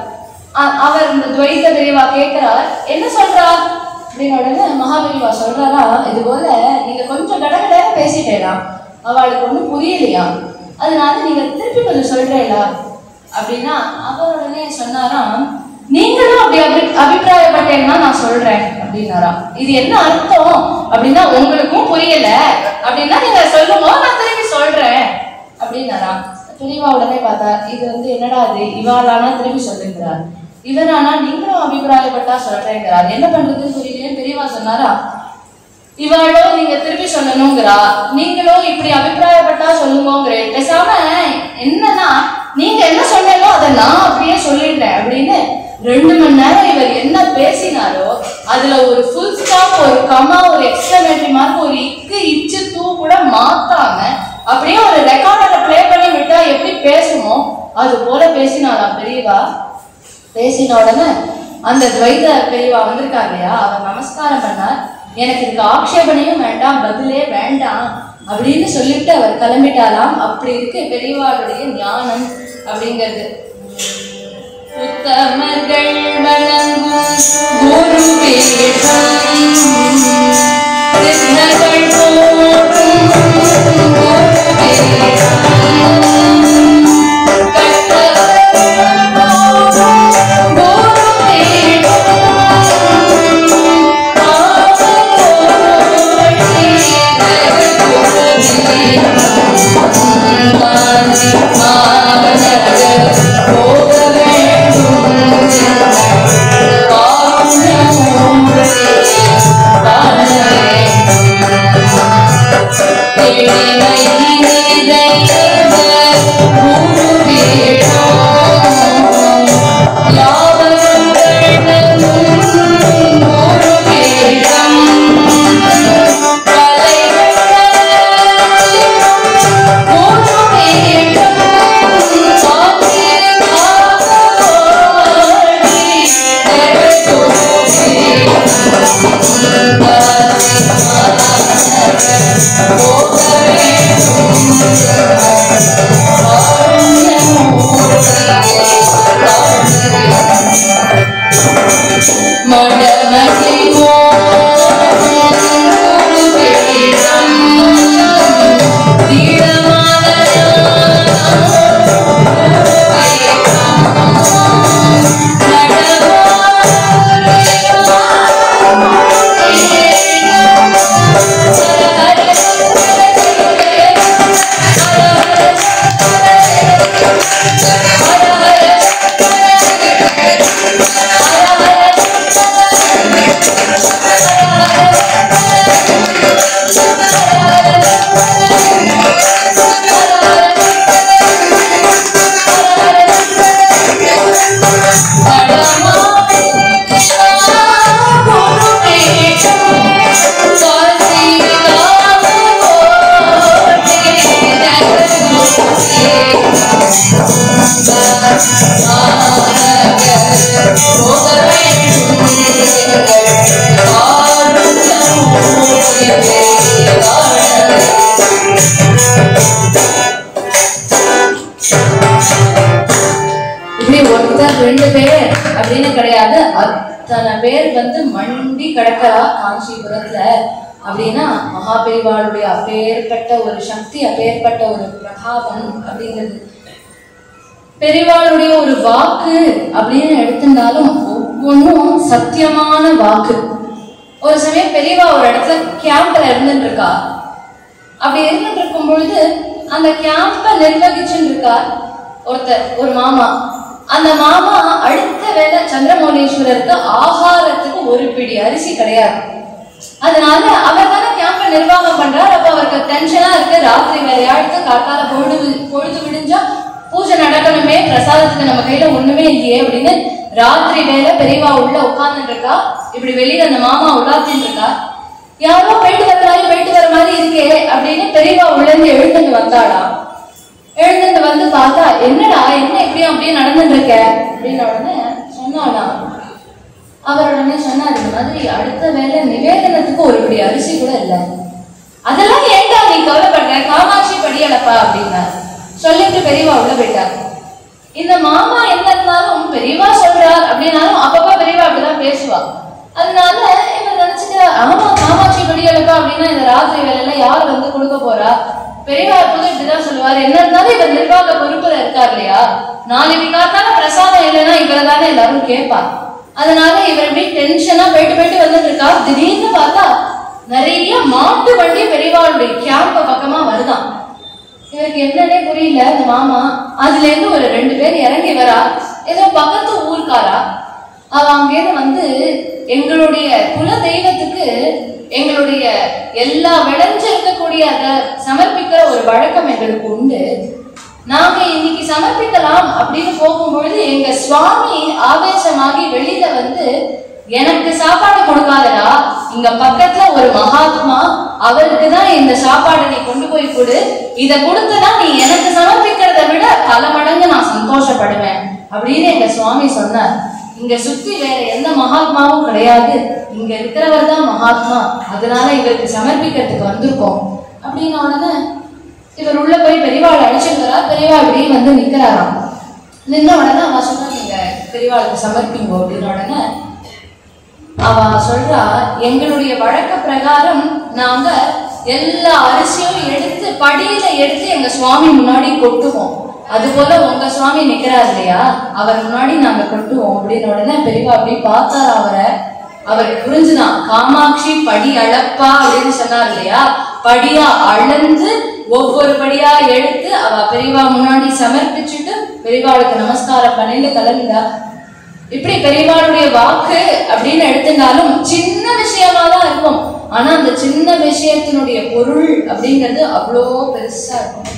அவர் இந்த துவைத்த பெரியவா கேட்கிறார், என்ன சொல்றா அப்படின்னு. உடனே மகாபெரியவா சொல்றாரா, இது போல நீங்க கொஞ்சம் கடகடன்னு பேசிட்டேலாம், அவளுக்கு ஒன்றும் புரியலையா, அதனால நீங்க திருப்பி கொஞ்சம் சொல்றீங்களா அப்படின்னா. அவர் உடனே சொன்னாராம், நீங்களும் அப்படி அபிப்பிராயப்பட்டேன்னா நான் சொல்றேன் அப்படின்னாராம். இது என்ன அர்த்தம் அப்படின்னா, உங்களுக்கும் புரியல அப்படின்னா நீங்க சொல்லுங்க, நான் திருப்பி சொல்றேன் அப்படின்னாராம். பெரியவா உடனே பார்த்தா, இது என்னடா இது, இவாளானா திருப்பி சொல்லுங்கிறார், இவரானா நீங்களும் அபிப்பிராயப்பட்டா சொல்றேங்கிறார், என்ன பண்றதுன்னு புரியலையே. பெரியவா சொன்னாரா, இவாளோ நீங்க திருப்பி சொல்லணுங்கிறா, நீங்களும் இப்படி அபிப்பிராயப்பட்டா சொல்லுங்கிறேன், பேசாம என்னன்னா நீங்க என்ன சொன்னீங்களோ அதை நான் அப்படியே சொல்லிட்டேன் அப்படின்னு 2 மணி நேரம் இவர் என்ன பேசினாரோ அதுல ஒரு ஃபுல் ஸ்டாப், ஒரு கமா, ஒரு எக்ஸ்கிளமேட்டரி மார்க், ஒரு இக்கு இச்சு தூ கூட மாத்தாம அப்படியே ஒரு ரெக்கார்டரை பிளே பண்ணி விட்டா எப்படி பேசுமோ அது போல பேசினாராம் பெரியவா. பேசின உடனே அந்த துவைத பெரியவா வந்திருக்காரு இல்லையா, அவர் நமஸ்காரம் பண்ணார். எனக்கு இதுக்கு ஆக்ஷேபனையும் வேண்டாம், பதிலே வேண்டாம் அப்படின்னு சொல்லிட்டு அவர் கிளம்பிட்டாராம். அப்படி இருக்கு பெரியவாளுடைய ஞானம் அப்படிங்கிறது. உத்தமர்கள் வணங்கும் குரு பீடம், சித்தர்கள் போற்றும் குரு பீடம், அத்தனை பேர் மண்டி கிடக்கிறா காஞ்சிபுரத்துல அப்படின்னா மகாபெரிவாளுடைய அப்பேற்பட்ட ஒரு சக்தி, அப்பேற்பட்ட ஒரு பிரபாவம் அப்படிங்கிறது. பெரிவாளுடைய ஒரு வாக்கு அப்படின்னு எடுத்திருந்தாலும் ஒவ்வொன்றும் சத்தியமான வாக்கு. ஒரு சமயம் பெரியவா ஒரு இடத்துல கேம்ப்ல இருந்துட்டு இருக்கா. அப்படி இருந்துட்டு இருக்கும் பொழுது அந்த கேம்ப நிர்வகிச்சுட்டு இருக்கார் ஒருத்தர், ஒரு மாமா. அந்த மாமா அடுத்த வேலை சந்திரமௌலீஸ்வரருக்கு ஆகாரத்துக்கு ஒரு பிடி அரிசி கிடையாது. அதனால அவர் தானே கேம்ப நிர்வாகம் பண்றார். அப்ப அவருக்கு டென்ஷனா இருக்கு. ராத்திரி வேலையாடுத்து காத்தால பொழுது விடிஞ்சா பூஜை நடக்கணுமே, பிரசாதத்துக்கு நம்ம கையில ஒண்ணுமே இல்லையே அப்படின்னு ராத்திரி வேலை பெரியவா உள்ள உட்கார்ந்துட்டு இருக்கா, இப்படி வெளியில அந்த மாமா உலாத்தின்னு இருக்கா. யாரோ போயிட்டு வர மாதிரி இருக்கே அப்படின்னு பெரியவா உள்ள இருந்து எழுந்துட்டு வந்தாளா. எழுந்துட்டு வந்து பார்த்தா, என்னடா என்ன இப்படியும் அப்படியே நடந்துட்டு இருக்க அப்படின்னு உடனே சொன்னாளா. அவர் உடனே சொன்னார், இந்த மாதிரி அடுத்த வேலை நிவேதனத்துக்கு ஒரு படி அரிசி கூட இல்லை, அதெல்லாம் ஏண்டா நீ கவலைப்படுற, காமாட்சி படியலப்பா அப்படின்னா சொல்லிட்டு பெரியவா உள்ள போயிட்டார். இந்த மாமா என்ன இருந்தாலும் பெரியவா சொல்றார் அப்படின்னாலும் அப்பப்பா பெரியவா அப்படிதான் பேசுவா. அதனால இவர் நினைச்சுட்டு, ஆமா காமாட்சி படியலப்பா அப்படின்னா இந்த ராத்திரி வேலையில யார் வந்து கொடுக்க போறா, பெரியவா எப்போதும் இப்படிதான் சொல்லுவாரு, என்ன இருந்தாலும் இவர் நிர்வாக பொறுப்புல இருக்கார் இல்லையா, நாளைக்கு காத்தால பிரசாதம் இல்லைன்னா இவரை தானே எல்லாரும் கேட்பா. அதனால இவர் இப்படி டென்ஷனா போயிட்டு வந்துட்டு இருக்கா. திடீர்னு பார்த்தா நிறைய மாட்டு வண்டி பெரியவாளுடைய கேம்ப பக்கமா வருதான். இவருக்கு என்னன்னே புரியல. அந்த மாமா அதுல இருந்து ஒரு 2 பேர் இறங்கி வரா. ஏதோ பக்கத்து ஊருக்காரா. அவ அங்கேருந்து வந்து, எங்களுடைய குல தெய்வத்துக்கு எங்களுடைய எல்லா விளைஞ்சிருக்கக்கூடிய அதை சமர்ப்பிக்கிற ஒரு வழக்கம் எங்களுக்கு உண்டு. நாங்க இன்னைக்கு சமர்ப்பிக்கலாம் அப்படின்னு போகும்பொழுது எங்க சுவாமி ஆவேசமாகி வெளியில வந்து, எனக்கு சாப்பாடு கொடுக்காதடா, இங்க பக்கத்துல ஒரு மகாத்மா, அவருக்கு தான் இந்த சாப்பாடு நீ கொண்டு போய் கொடு, இத கொடுத்தனா நீ எனக்கு சமர்ப்பிக்கிறத விட பல மடங்கு நான் சந்தோஷப்படுவேன் அப்படின்னு எங்க சுவாமி சொன்னார். இங்க சுத்தி வேற எந்த மகாத்மாவும் கிடையாது, இங்க இருக்கிறவர் தான் மகாத்மா, அதனால இவருக்கு சமர்ப்பிக்கிறதுக்கு வந்திருக்கோம் அப்படின்னு உடனே இவர் உள்ள போய் பெரியவாளை அழைச்சிருக்கிறா. பெரியவா இப்படி வந்து நிக்கிறாராம். நின்ன உடனே அவ சொன்னா, நீங்க பெரியவாளுக்கு சமர்ப்பிங்க அப்படின்னு உடனே அவ சொல்றா, எங்களுடைய வழக்க பிரகாரம் நாங்க எல்லா அரிசியும் எடுத்து படியில எடுத்து எங்க சுவாமி முன்னாடி கொட்டுவோம், அது போல உங்க சுவாமி நிக்கிறார் இல்லையா, அவர் முன்னாடி நாங்க கொட்டுவோம் அப்படின்னு உடனே பெரியவா அப்படி பார்த்தாரா. அவருக்கு புரிஞ்சுதான், காமாட்சி படி அளப்பா அப்படின்னு சொன்னார் இல்லையா, படியா அளந்து ஒவ்வொரு படியா எடுத்து அவ பெரியவா முன்னாடி சமர்ப்பிச்சுட்டு பெரியவாளுக்கு நமஸ்காரம் பண்ணிட்டு கிளம்பிடா. இப்படி பெரியவாளுடைய வாக்கு அப்படின்னு எடுத்துட்டாலும் சின்ன விஷயமா தான் இருக்கும், ஆனா அந்த சின்ன விஷயத்தினுடைய பொருள் அப்படிங்கிறது அவ்வளோ பெருசா இருக்கும்.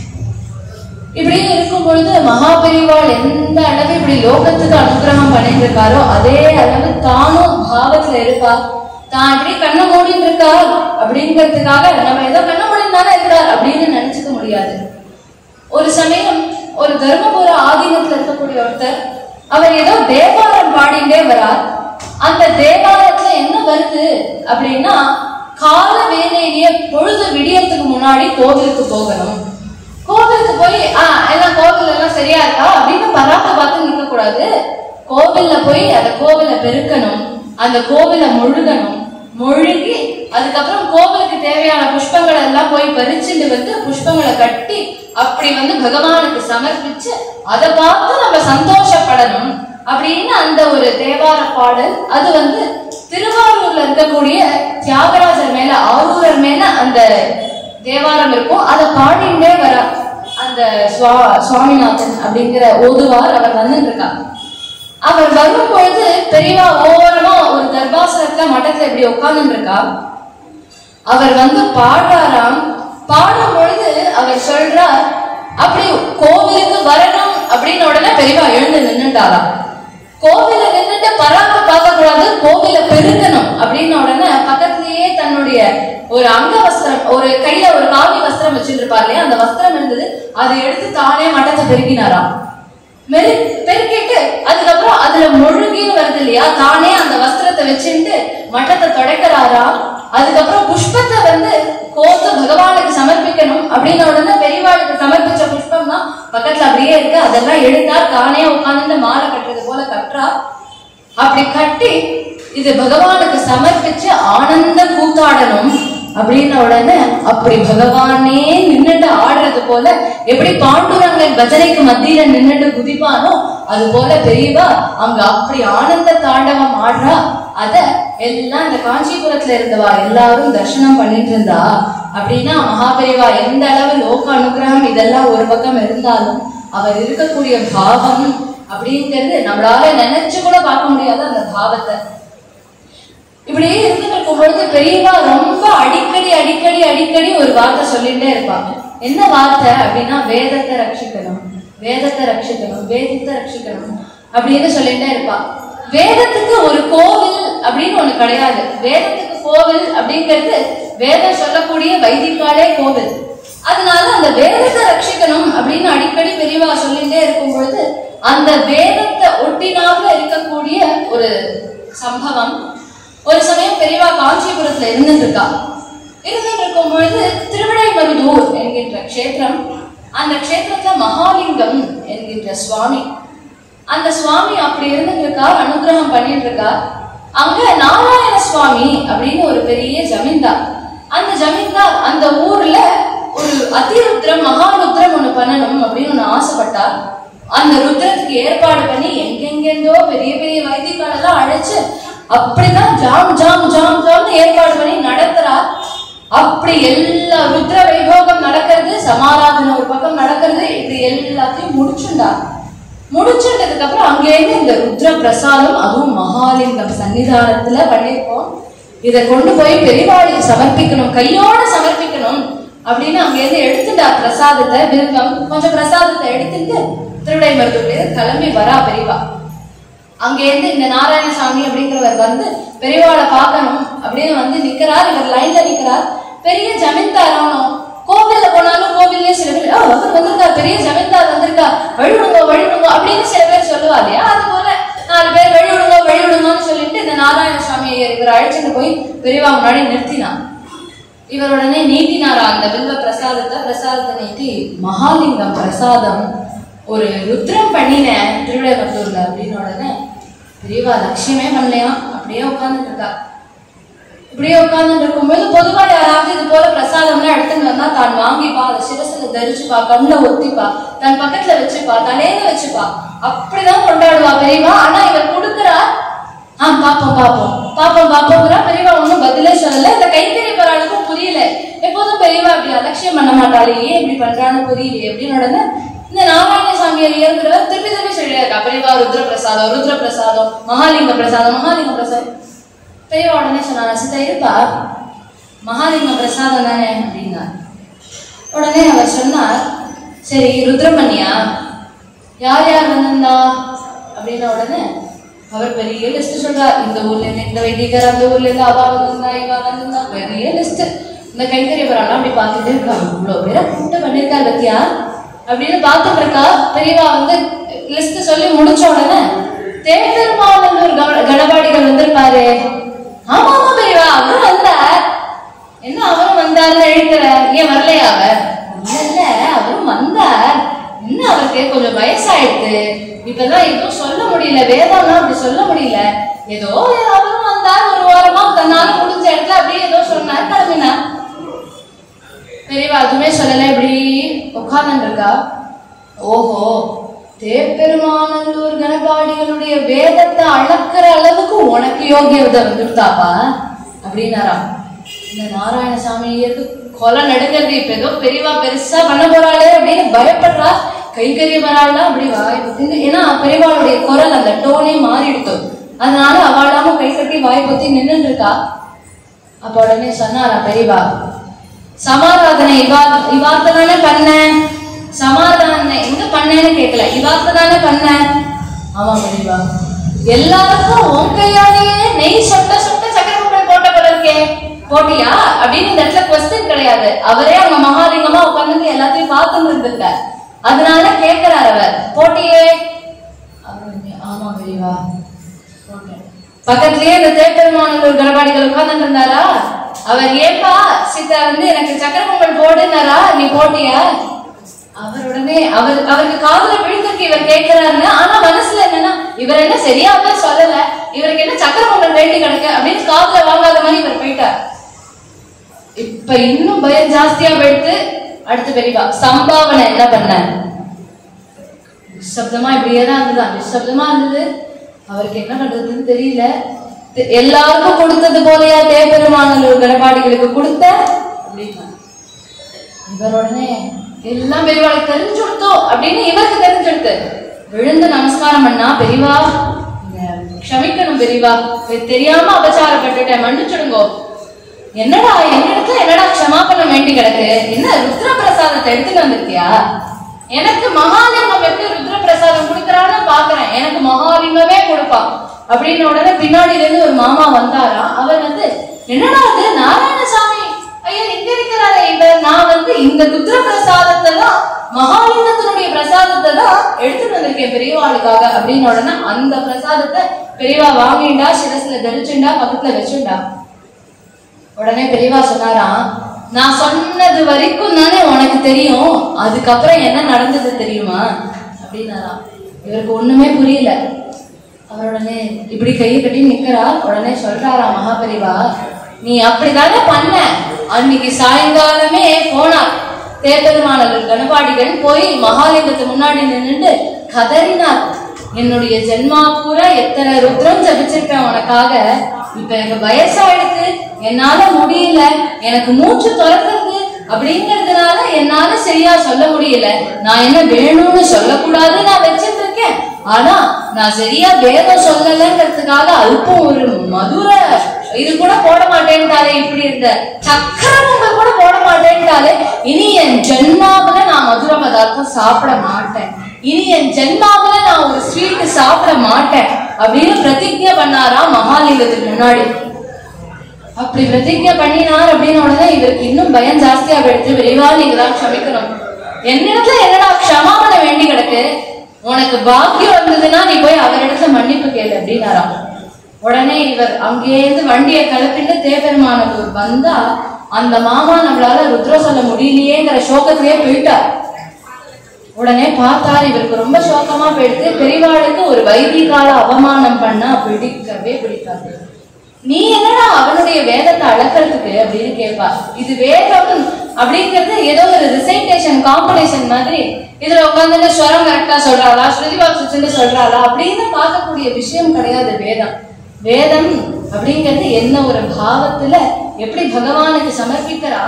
இப்படி இருக்கும் பொழுது மகா பெரியவாள் எந்த அளவு இப்படி லோகத்துக்கு அனுகிரகம் பண்ணிட்டு இருக்காரோ அதே அளவு தானும் பாவத்துல இருப்பா. தான் இப்படி கண்ணை மூடிட்டு இருக்கார் அப்படிங்கிறதுக்காக நம்ம ஏதோ கண்ணை மூடினாலே இருக்கிறார் அப்படின்னு நினைச்சுக்க முடியாது. ஒரு சமயம் ஒரு தர்மபுர ஆதீனத்துல இருக்கக்கூடிய ஒருத்தர், அவர் ஏதோ தேவாரம் பாடிண்டே வரார். அந்த தேவாரத்துல என்ன வருது அப்படின்னா, கால வேலையிலேயே பொழுது விடியறதுக்கு முன்னாடி கோவிலுக்கு போகணும், கோவிலுக்கு போய் எல்லாம் கோவில் எல்லாம் சரியா இருக்கா அப்படின்னு பராக்க பார்த்து நிற்க கூடாது, கோவில்ல போய் அந்த கோவிலை பெருக்கணும், அந்த கோவிலை முழுகணும், முழுகி அதுக்கப்புறம் கோவிலுக்கு தேவையான புஷ்பங்களை எல்லாம் போய் பறிச்சுட்டு வந்து புஷ்பங்களை கட்டி அப்படி வந்து பகவானுக்கு சமர்ப்பிச்சு அதை பார்த்து நம்ம சந்தோஷப்படணும் அப்படின்னு அந்த ஒரு தேவார பாடல். அது வந்து திருவாரூர்ல இருக்கக்கூடிய தியாகராஜர் மேல, ஆரூரர் மேல அந்த தேவாரம் இருக்கும். அதை பாடிண்டே வர அந்த சுவாமிநாதன் அப்படிங்கிற ஓதுவார் அவர் வந்துட்டு இருக்காங்க. அவர் வரும் பொழுது பெரியவா ஓரமா ஒரு கர்ப்பாசனத்துல மட்டத்துல இப்படி உட்கார்ந்து இருக்கா. அவர் வந்து பாடுறாராம். பாடும் பொழுது அவர் சொல்றார், அப்படி கோவிலுக்கு வரணும் அப்படின்னு உடனே பெரியவா எழுந்து நின்றுட்டாராம். கோவில நின்றுட்டு பராக்க பார்க்க கூடாது, கோவில பெருக்கணும் அப்படின்னு உடனே பக்கத்திலேயே தன்னுடைய ஒரு அங்க வஸ்திரம், ஒரு கையில ஒரு காவி வஸ்திரம் வச்சுட்டு இருப்பார் இல்லையா, அந்த வஸ்திரம் இருந்தது, அதை எடுத்து தானே மட்டத்தை பெருக்கினாராம். பெருக்கிட்டு அதுக்கப்புறம் அதுல முழுகின்னு வருது இல்லையா, தானே அந்த வஸ்திரத்தை வச்சுட்டு மட்டத்தை தொடக்கிறாராம். அதுக்கப்புறம் புஷ்பத்தை வந்து கோத்து பகவானுக்கு சமர்ப்பிக்கணும் அப்படின்னு உடனே பெரியவாளுக்கு சமர்ப்பிச்ச புஷ்பம் தான் பக்கத்துல அப்படியே இருக்கு, அதெல்லாம் எடுத்தா தானே உட்கார்ந்து மாலை கட்டுறது போல கட்டுறா. அப்படி கட்டி இது பகவானுக்கு சமர்ப்பிச்சு ஆனந்த கூத்தாடணும் அப்படின்ன உடனே அப்படி பகவானே நின்னுட்டு ஆடுறது போல, எப்படி பாண்டுரங்கன் பஜனைக்கு மத்தியில நின்னுட்டு குதிப்பானோ அது போல பெரியவா அங்க அப்படி ஆனந்த தாண்டவம் ஆடுறா. அத எல்லாம் இந்த காஞ்சிபுரத்துல இருந்தவா எல்லாரும் தரிசனம் பண்ணிட்டு இருந்தா. அப்படின்னா மகாபெரிவா எந்த அளவு லோக அனுகிரகம் இதெல்லாம் ஒரு பக்கம் இருந்தாலும் அவர் இருக்கக்கூடிய பாவம் அப்படிங்கிறது நம்மளால நினைச்சு கூட பார்க்க முடியாத அந்த பாவத்தை. இப்படியே இருந்துட்டு இருக்கும் பொழுது பெரியவா ரொம்ப அடிக்கடி அடிக்கடி அடிக்கடி ஒரு வார்த்தை சொல்லிட்டே இருப்பாங்க. என்ன வார்த்தை அப்படின்னா, வேதத்தை ரட்சிக்கணும், வேதத்தை ரட்சிக்கணும், வேதத்தை ரட்சிக்கணும் அப்படின்னு சொல்லிட்டே இருப்பா. வேதத்துக்கு ஒரு கோவில் அப்படின்னு ஒண்ணு கிடையாது. வேதத்துக்கு கோவில் அப்படிங்கிறது வேதம் சொல்லக்கூடிய வைதிகாலே கோவில். அதனால அந்த வேதத்தை ரட்சிக்கணும் அப்படின்னு அடிக்கடி பெரியவா சொல்லிட்டே இருக்கும் பொழுது அந்த வேதத்தை ஒட்டினாக இருக்கக்கூடிய ஒரு சம்பவம். ஒரு சமயம் பெரியவா காஞ்சிபுரத்துல இருந்துட்டு இருக்கும் பொழுது திருவிடைமருதூர் என்கின்ற க்ஷேத்திரம், அந்த க்ஷேத்திரத்துல மகாலிங்கம் என்கின்ற சுவாமி, அந்த சுவாமி அப்படி இருந்துட்டு இருக்கார், அனுகிரகம் பண்ணிட்டு இருக்கார். அங்க நாராயண சுவாமி அப்படின்னு ஒரு பெரிய ஜமீன்தார். அந்த ஜமீன்தார் அந்த ஊர்ல ஒரு அதிருத்ரம் மகாருத்ரம் ஒண்ணு பண்ணணும் அப்படின்னு ஒண்ணு ஆசைப்பட்டார். அந்த ருத்ரத்துக்கு ஏற்பாடு பண்ணி எங்கெங்கெந்தோ பெரிய பெரிய வைத்தியக்காரெல்லாம் அழைச்சு அப்படிதான் ஜாம் ஜாம் ஜாம் ஜாம்னு ஏற்பாடு பண்ணி நடத்துறார். அப்படி எல்லா ருத்ர வைபோகம் நடக்கிறது, சமாராதனை ஒரு பக்கம் நடக்கிறது, இப்படி எல்லாத்தையும் முடிச்சுட்டதுக்கு அப்புறம் அங்கேயிருந்து இந்த ருத்ர பிரசாதம், அதுவும் மகாலிங்கம் சன்னிதானத்துல பண்ணிருக்கோம், இதை கொண்டு போய் பெரியவாளுக்கு சமர்ப்பிக்கணும், கையோட சமர்ப்பிக்கணும் அப்படின்னு அங்கேயிருந்து எடுத்துட்டார் பிரசாதத்தை. விரும்பம் கொஞ்சம் பிரசாதத்தை எடுத்துட்டு திருவிடைமருதூர்ல கிளம்பி வரா பெரியவா. அங்கேருந்து இந்த நாராயணசாமி அப்படிங்கிறவர் வந்து பெரியவாளை பார்க்கணும் அப்படின்னு வந்து நிக்கிறார். இவர் லைன்ல நிக்கிறார். பெரிய ஜமீன்தார் ஆகணும். கோவில்ல போனாலும் கோவில்லே சில பேர் அவர் வந்திருக்கா, பெரிய ஜமீன்தார் வந்திருக்கா, வழிவிடுங்க அப்படின்னு சில பேர் சொல்லுவா இல்லையா, அது போல 4 பேர் வழிவிடுங்கன்னு சொல்லிட்டு இந்த நாராயணசாமி இவர் அழைச்சிட்டு போய் பெரியவா முன்னாடி நிறுத்தினார். இவர் உடனே நீட்டினாரா அந்த வில்வ பிரசாதத்தை நீட்டி, மகாலிங்கம் பிரசாதம் ஒரு ருத்ரம் பண்ணினேன் திருவிடைமருதூர்ல அப்படின்னு உடனே பெரியவா லட்சியமே பண்ணலையா, அப்படியே உட்கார்ந்துட்டு இருக்கா. இப்படியே உட்கார்ந்துட்டு இருக்கும்போது பொதுவா யாராவது இது போல பிரசாதம்லாம் எடுத்துன்னு வந்தா தான் வாங்கிப்பா, அதை சிரசுல தரிச்சுப்பா, கண்ணுல ஒத்திப்பா, தன் பக்கத்துல வச்சுப்பா, தலையில வச்சுப்பா, அப்படிதான் கொண்டாடுவா பெரியவா. ஆனா இவர் கொடுக்குறா, பாப்போங்கிறா. பெரியவா ஒன்னும் பதிலே சொல்லல. இந்த கைத்தறி பராளுக்கும் புரியல. எப்போதும் பெரியவா அப்படி அலட்சியம் பண்ண மாட்டாளே, ஏன் இப்படி பண்றான்னு புரியலையே அப்படின்னு உடனே இந்த நாராயணசாமியை இருக்கிறவர் திருப்பி சொல்லியிருக்கா, பெரியவா ருத்ர பிரசாதம் மகாலிங்க பிரசாதம். பெரியவா உடனே சொன்னாங்க, சித்த இருப்பா மகாலிங்க பிரசாதம் தானே அப்படின்னா. உடனே அவர் சொன்னார், சரி ருத்ரமணியா யார் யார் வந்திருந்தா அப்படின்ன உடனே அவர் பெரிய லிஸ்ட் சொல்றார். இந்த ஊர்ல இருந்து இந்த வைத்தியர், அந்த ஊர்ல இருந்து அவா வந்திருந்தா, பெரிய லிஸ்ட். இந்த கைத்தறிவரெல்லாம் அப்படி பார்த்துட்டு இருக்கா, இவ்வளவு பேரை கூட்டம் பண்ணியிருக்காரு பத்தியா அப்படின்னு பார்த்துட்டு இருக்கா. பெரியவா வந்து லிஸ்ட் சொல்லி முடிச்ச உடனே தேர்தல்மானூர் கணபாடிகள் வந்திருப்பாரு. ஆமா பெரியவா அவரும் வந்தார். என்ன அவரும் வந்தாருன்னு எழுக்கிற, ஏன் வரலையா அவர்? இல்ல அவரும் வந்தார், இன்னும் அவருக்கு கொஞ்சம் வயசாயிடுது, இப்பதான் எதுவும் சொல்ல முடியல, வேதம்லாம் அப்படி சொல்ல முடியல, ஏதோ அவரும் வந்தார், ஒரு வாரமா தன்னால முடிஞ்ச இடத்துல அப்படியே ஏதோ சொன்னார், கிளம்பினார். பெரியவா அதுவுமே சொல்லல, இப்படி உட்கார்ந்து இருக்கா. ஓஹோ, தேப்பெருமானல்லூர் கணபாடிகளுடைய வேதத்தை அளக்குற அளவுக்கு உனக்கு யோகியதை வந்துட்டாப்பா அப்படின்னாராம். இந்த நாராயணசாமிக்கு கொலை நடுங்கிறது. இப்ப ஏதோ பெரியவா பெருசா பண்ண போறாளே அப்படின்னு பயப்படுறா. கைகறி வராளா அப்படி வாய் பொத்தி, ஏன்னா பெரியவாளுடைய குரல் அந்த டோனே மாறிடுத்து, அதனால அவளாம கை கட்டி வாய் பொத்தி நின்றுட்டு இருக்கா. அப்ப உடனே சொன்னாரா பெரியவா, சமாராதனை இவாத்த தானே பண்ண, சமாதான எங்க பண்ணேன்னு கேட்கல, இவாத்த தானே பண்ண. ஆமா பெரியவா, எல்லாருக்கும் உன் கையாலேயே நெய் சொட்ட சக்கரை பொங்கல் போட்ட போல இருக்கே, போட்டியா அப்படின்னு இந்த இடத்துல கொஸ்டின் கிடையாது. அவரே அவங்க மகாலிங்கமா உட்கார்ந்து எல்லாத்தையும் பார்த்துட்டு இருந்திருக்கார், அதனால கேட்கிறார் அவர், போட்டியே. ஆமா பெரியவா போட்டேன். பக்கத்திலேயே இந்த தேப்பெருமானூர் கணபாடிகள் உட்கார்ந்து இருந்தாரா. அவர் ஏப்பா சீதா வந்து எனக்கு சக்கரை பொங்கல் போடுனாரா, நீ போட்டியா? அவர் உடனே அவருக்கு காதுல விழுந்திருக்கு இவர் கேட்கிறாருன்னு. ஆனா மனசுல என்னன்னா, இவர் என்ன சரியாவே சொல்லல, இவருக்கு என்ன சக்கரை பொங்கல் வேண்டி கிடக்கு அப்படின்னு காதுல வாங்காத மாதிரி இவர் போயிட்டார். இப்ப இன்னும் பயம் ஜாஸ்தியா போயிடுத்து. அடுத்து பெரியவா சம்பாவனை என்ன பண்ண, நிசப்தமா இப்படியேதான் இருந்தது, நிசப்தமா இருந்தது. அவருக்கு என்ன பண்றதுன்னு தெரியல. எல்லாருக்கும் கொடுத்தது போலையா தேப்பெருமானூர் கணபாடிகளுக்கு கொடுத்த அப்படின்னா, இவர் உடனே எல்லாம் பெரியவாளுக்கு தெரிஞ்சு கொடுத்தோம் அப்படின்னு இவருக்கு தெரிஞ்சு கொடுத்து விழுந்து நமஸ்காரம் பண்ணா, பெரியவா க்ஷமிக்கணும் பெரியவா, தெரியாம அபச்சாரப்பட்டுட்டேன், மன்னிச்சுடுங்கோ. என்னடா என்னிடத்துல என்னடா க்ஷமாபணம் வேண்டி கிடக்கு, என்ன ருத்ர பிரசாதத்தை எடுத்துட்டு வந்திருக்கியா? எனக்கு மகாலிங்கம் எப்படி ருத்ர பிரசாதம் கொடுக்கறான்னு பாக்குறேன், எனக்கு மகாலிங்கமே கொடுப்பான், அப்படின்னு உடனே பின்னாடில இருந்து ஒரு மாமா வந்தாரா. அவர் வந்து என்னடா அது நாராயணசாமி ஐயர் இங்க இருக்கிறாரே இவர், நான் வந்து இந்த ருத்ர பிரசாதத்தை தான் மகாலிங்கத்தினுடைய பிரசாதத்தை தான் எடுத்துட்டு வந்திருக்கேன் பெரியவாளுக்காக அப்படின்னு உடனே அந்த பிரசாதத்தை பெரியவா வாங்கிண்டா, சிரசுல தரிச்சுண்டா, பக்கத்துல வச்சுண்டா. உடனே பெரியவா சொன்னாரா, நான் சொன்னது வரைக்கும் தானே உனக்கு தெரியும், அதுக்கப்புறம் என்ன நடந்தது தெரியுமா அப்படின்னாரா. இவருக்கு ஒண்ணுமே புரியல. அவர் உடனே இப்படி கையை கட்டி நிக்கிறார். உடனே சொல்றாரா மகாபெரிவா, நீ அப்படிதானே பண்ண. அன்னைக்கு சாயங்காலமே போனார் தேர்பெருமானவர் கணபாடிகள் போய் மகாலிங்கத்து முன்னாடி நின்றுட்டு கதறினார், என்னுடைய ஜென்மா பூரா எத்தனை ருத்ரம் ஜபிச்சிருப்பேன் உனக்காக, இப்ப எனக்கு வயசாயிடுது, என்னால முடியல, எனக்கு மூச்சு துறக்கிறது அப்படிங்கிறதுனால என்னால சரியா சொல்ல முடியல. நான் என்ன வேணும்னு சொல்லக்கூடாது நான் வச்சிட்டு இருக்கேன், ஆனா நான் சரியா வேதம் சொல்லலங்கிறதுக்காக அல்பம் ஒரு மதுர இது கூட போட மாட்டேன்ட்டாலே, இப்படி இருந்த சக்கரவங்க கூட போட மாட்டேன்ட்டாலே, இனி என் ஜென்மாவில நான் மதுர பதார்த்தம் சாப்பிட மாட்டேன், இனி என் ஜென்மாவில நான் ஒரு ஸ்வீட் சாப்பிட மாட்டேன் அப்படின்னு பிரதிஜை பண்ணாரா மகாலிங்கத்துக்கு முன்னாடி. அப்படி பிரதிஜை பண்ணினார் அப்படின்னு உடனே இவருக்கு இன்னும் பயம் ஜாஸ்தியா போயிடுச்சு. விரைவா நீங்க தான் க்ஷமிக்கணும், என்னிடத்துல என்னடா க்ஷமாபண வேண்டி கிடக்கு, உனக்கு பாக்கியம் வந்ததுன்னா நீ போய் அவரிடத்துல மன்னிப்பு கேளு அப்படின்னாராம். உடனே இவர் அங்கேருந்து வண்டியை கிளப்பிட்டு தேவெருமானூர் வந்தா, அந்த மாமா நம்மளால ருத்ர சொல்ல முடியலையேங்கிற சோகத்திலேயே போயிட்டார். உடனே பார்த்தார், இவருக்கு ரொம்ப சோகமா போயிடுது. பெரியவாளுக்கு ஒரு வைதிகால அவமானம் பண்ணா பிடிக்கவே பிடிக்காது. நீ என்னடா அவனுடைய வேதத்தை அளக்கிறதுக்கு அப்படின்னு கேட்பா. இது வேதம் அப்படிங்கிறது ஏதோ ஒரு ரிசைட்டேஷன் காம்படிஷன் மாதிரி, இதுல உட்காந்து ஸ்வரம் கரெக்டா சொல்றாளா, ஸ்ருதி பாக்ஸ் சொல்றாளா அப்படின்னு பார்க்கக்கூடிய விஷயம் கிடையாது வேதம். வேதம் அப்படிங்கிறது என்ன ஒரு பாவத்துல எப்படி பகவானுக்கு சமர்ப்பிக்கிறா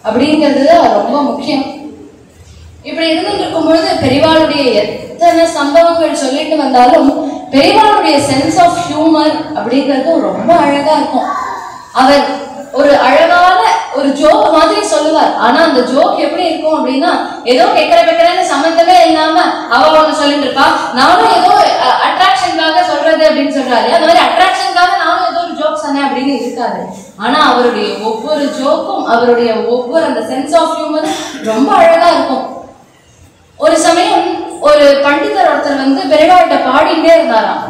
அப்படிங்கிறது ரொம்ப முக்கியம். இப்படி இருந்துட்டு இருக்கும் பொழுது பெரியவாளுடைய எத்தனை சம்பவங்கள் சொல்லிட்டு வந்தாலும் பெரியவாளுடைய சென்ஸ் ஆஃப் ஹியூமர் அப்படிங்கிறது ரொம்ப அழகா இருக்கும். அவர் ஒரு அழகான ஒரு ஜோக் மாதிரி சொல்லுவார். ஆனா அந்த ஜோக் எப்படி இருக்கும் அப்படின்னா, ஏதோ கெக்கறன்னு சம்பந்தமே இல்லாம அவ ஒண்ணு சொல்லிட்டு இருப்பா, நானும் ஏதோ அட்ராக்ஷனுக்காக சொல்றது அப்படின்னு சொல்றாரு, அந்த மாதிரி அட்ராக்ஷனுக்காக நானும் ஏதோ ஒரு ஜோக் சொன்னேன் அப்படின்னு இருக்காது. ஆனா அவருடைய ஒவ்வொரு ஜோக்கும், அவருடைய ஒவ்வொரு அந்த சென்ஸ் ஆஃப் ஹியூமர் ரொம்ப அழகா இருக்கும். ஒரு சமயம் ஒரு பண்டிதர் ஒருத்தர் வந்து பெரியவாள்கிட்ட பாடிட்டே இருந்தாராம்.